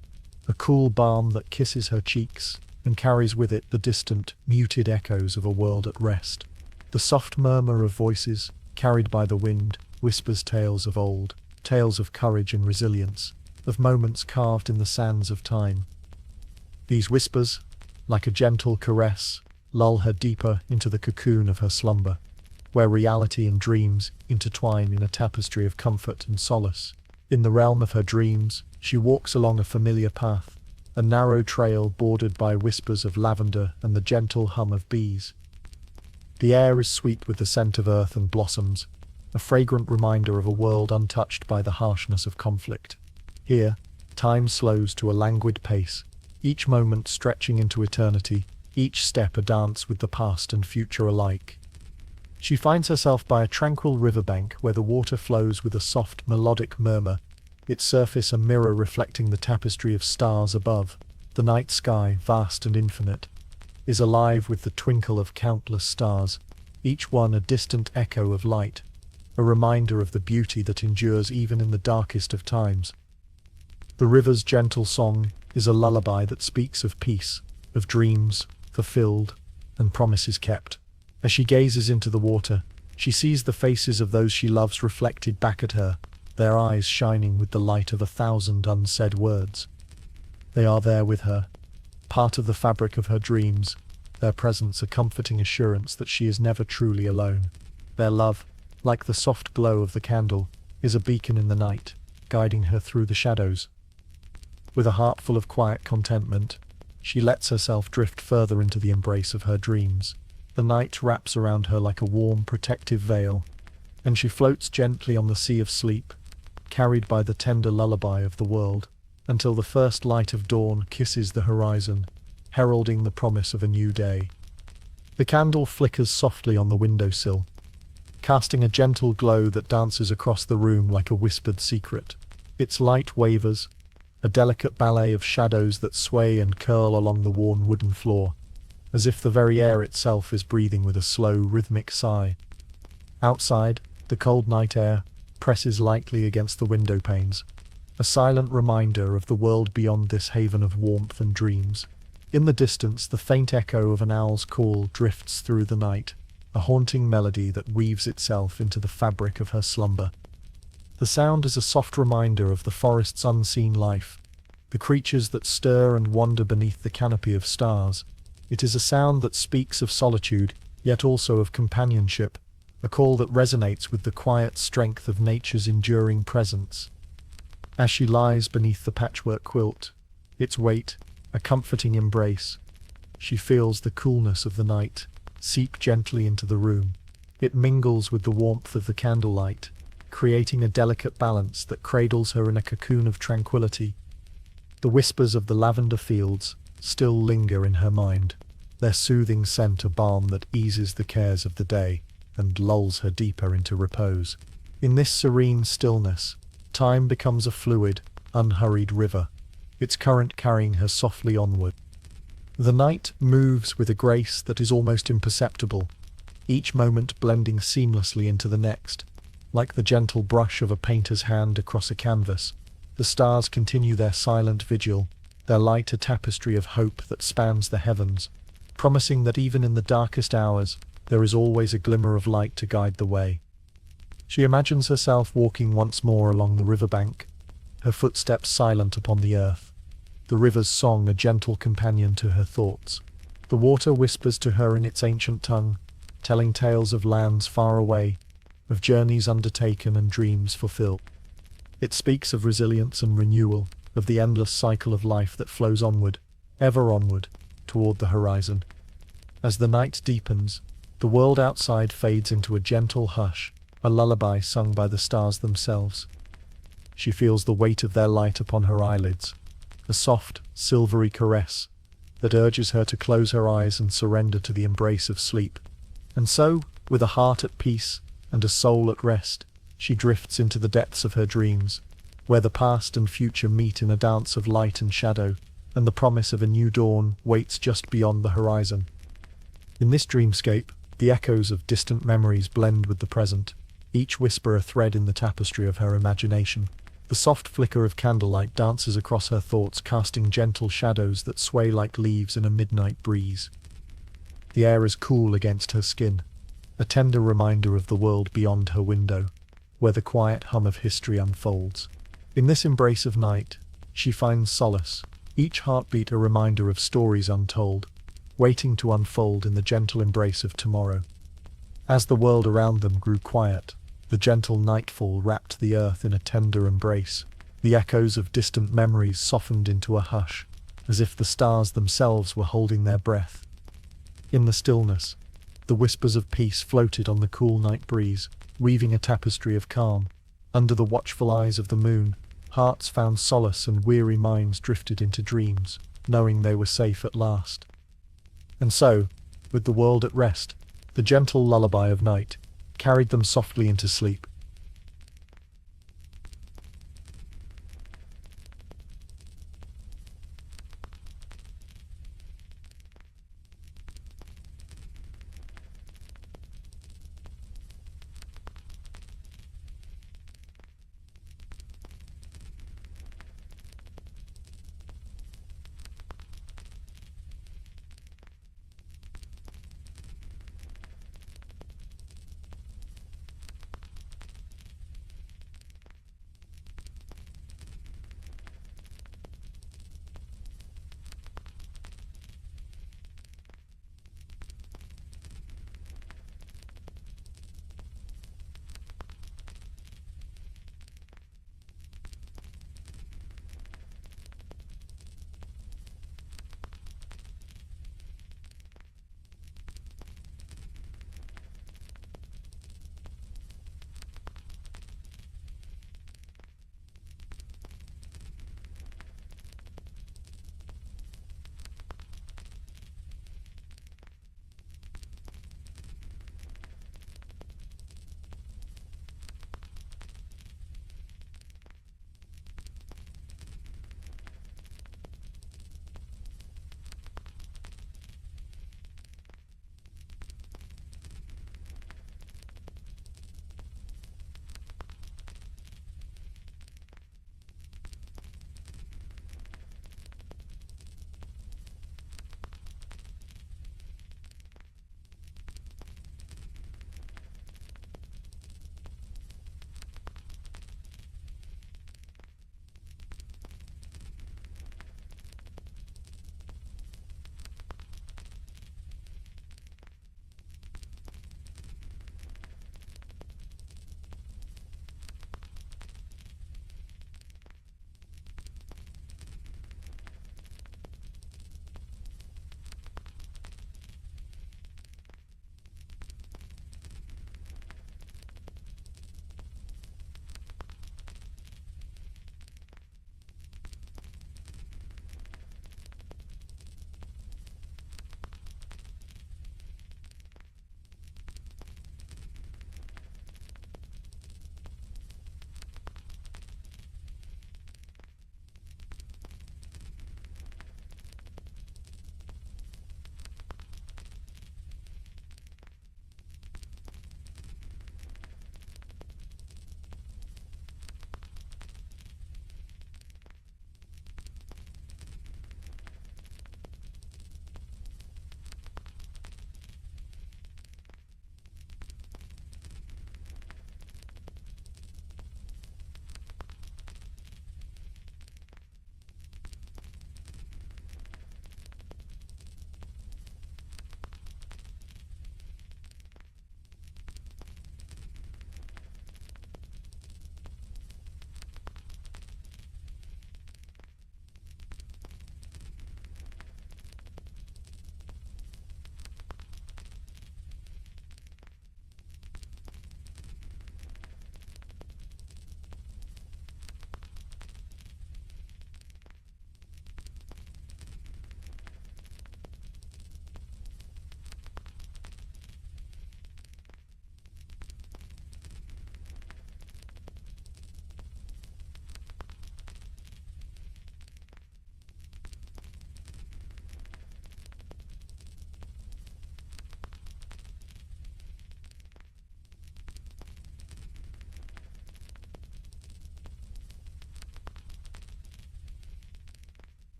a cool balm that kisses her cheeks and carries with it the distant, muted echoes of a world at rest. The soft murmur of voices, carried by the wind, whispers tales of old, tales of courage and resilience, of moments carved in the sands of time. These whispers, like a gentle caress, lull her deeper into the cocoon of her slumber, where reality and dreams intertwine in a tapestry of comfort and solace. In the realm of her dreams, she walks along a familiar path, a narrow trail bordered by whispers of lavender and the gentle hum of bees. The air is sweet with the scent of earth and blossoms, a fragrant reminder of a world untouched by the harshness of conflict. Here, time slows to a languid pace, each moment stretching into eternity, each step a dance with the past and future alike. She finds herself by a tranquil riverbank where the water flows with a soft, melodic murmur, its surface a mirror reflecting the tapestry of stars above. The night sky, vast and infinite, is alive with the twinkle of countless stars, each one a distant echo of light, a reminder of the beauty that endures even in the darkest of times. The river's gentle song is a lullaby that speaks of peace, of dreams fulfilled, and promises kept. As she gazes into the water, she sees the faces of those she loves reflected back at her, their eyes shining with the light of 1,000 unsaid words. They are there with her, part of the fabric of her dreams, their presence a comforting assurance that she is never truly alone. Their love, like the soft glow of the candle, is a beacon in the night, guiding her through the shadows. With a heart full of quiet contentment, she lets herself drift further into the embrace of her dreams. The night wraps around her like a warm, protective veil, and she floats gently on the sea of sleep, carried by the tender lullaby of the world, until the first light of dawn kisses the horizon, heralding the promise of a new day. The candle flickers softly on the windowsill, casting a gentle glow that dances across the room like a whispered secret. Its light wavers, a delicate ballet of shadows that sway and curl along the worn wooden floor, as if the very air itself is breathing with a slow, rhythmic sigh. Outside, the cold night air presses lightly against the window panes, a silent reminder of the world beyond this haven of warmth and dreams. In the distance, the faint echo of an owl's call drifts through the night, a haunting melody that weaves itself into the fabric of her slumber. The sound is a soft reminder of the forest's unseen life, the creatures that stir and wander beneath the canopy of stars. It is a sound that speaks of solitude, yet also of companionship, a call that resonates with the quiet strength of nature's enduring presence. As she lies beneath the patchwork quilt, its weight, a comforting embrace, she feels the coolness of the night seep gently into the room. It mingles with the warmth of the candlelight, creating a delicate balance that cradles her in a cocoon of tranquility. The whispers of the lavender fields still linger in her mind, their soothing scent a balm that eases the cares of the day and lulls her deeper into repose. In this serene stillness, time becomes a fluid, unhurried river, its current carrying her softly onward. The night moves with a grace that is almost imperceptible, each moment blending seamlessly into the next, like the gentle brush of a painter's hand across a canvas. The stars continue their silent vigil, their light a tapestry of hope that spans the heavens, promising that even in the darkest hours, there is always a glimmer of light to guide the way. She imagines herself walking once more along the riverbank, her footsteps silent upon the earth, the river's song a gentle companion to her thoughts. The water whispers to her in its ancient tongue, telling tales of lands far away, of journeys undertaken and dreams fulfilled. It speaks of resilience and renewal, of the endless cycle of life that flows onward, ever onward, toward the horizon. As the night deepens, the world outside fades into a gentle hush, a lullaby sung by the stars themselves. She feels the weight of their light upon her eyelids, a soft, silvery caress that urges her to close her eyes and surrender to the embrace of sleep. And so, with a heart at peace and a soul at rest, she drifts into the depths of her dreams, where the past and future meet in a dance of light and shadow, and the promise of a new dawn waits just beyond the horizon. In this dreamscape, the echoes of distant memories blend with the present, each whisper a thread in the tapestry of her imagination. The soft flicker of candlelight dances across her thoughts, casting gentle shadows that sway like leaves in a midnight breeze. The air is cool against her skin, a tender reminder of the world beyond her window, where the quiet hum of history unfolds. In this embrace of night, she finds solace, each heartbeat a reminder of stories untold, waiting to unfold in the gentle embrace of tomorrow. As the world around them grew quiet, the gentle nightfall wrapped the earth in a tender embrace. The echoes of distant memories softened into a hush, as if the stars themselves were holding their breath. In the stillness, the whispers of peace floated on the cool night breeze, weaving a tapestry of calm. Under the watchful eyes of the moon, hearts found solace and weary minds drifted into dreams, knowing they were safe at last. And so, with the world at rest, the gentle lullaby of night carried them softly into sleep.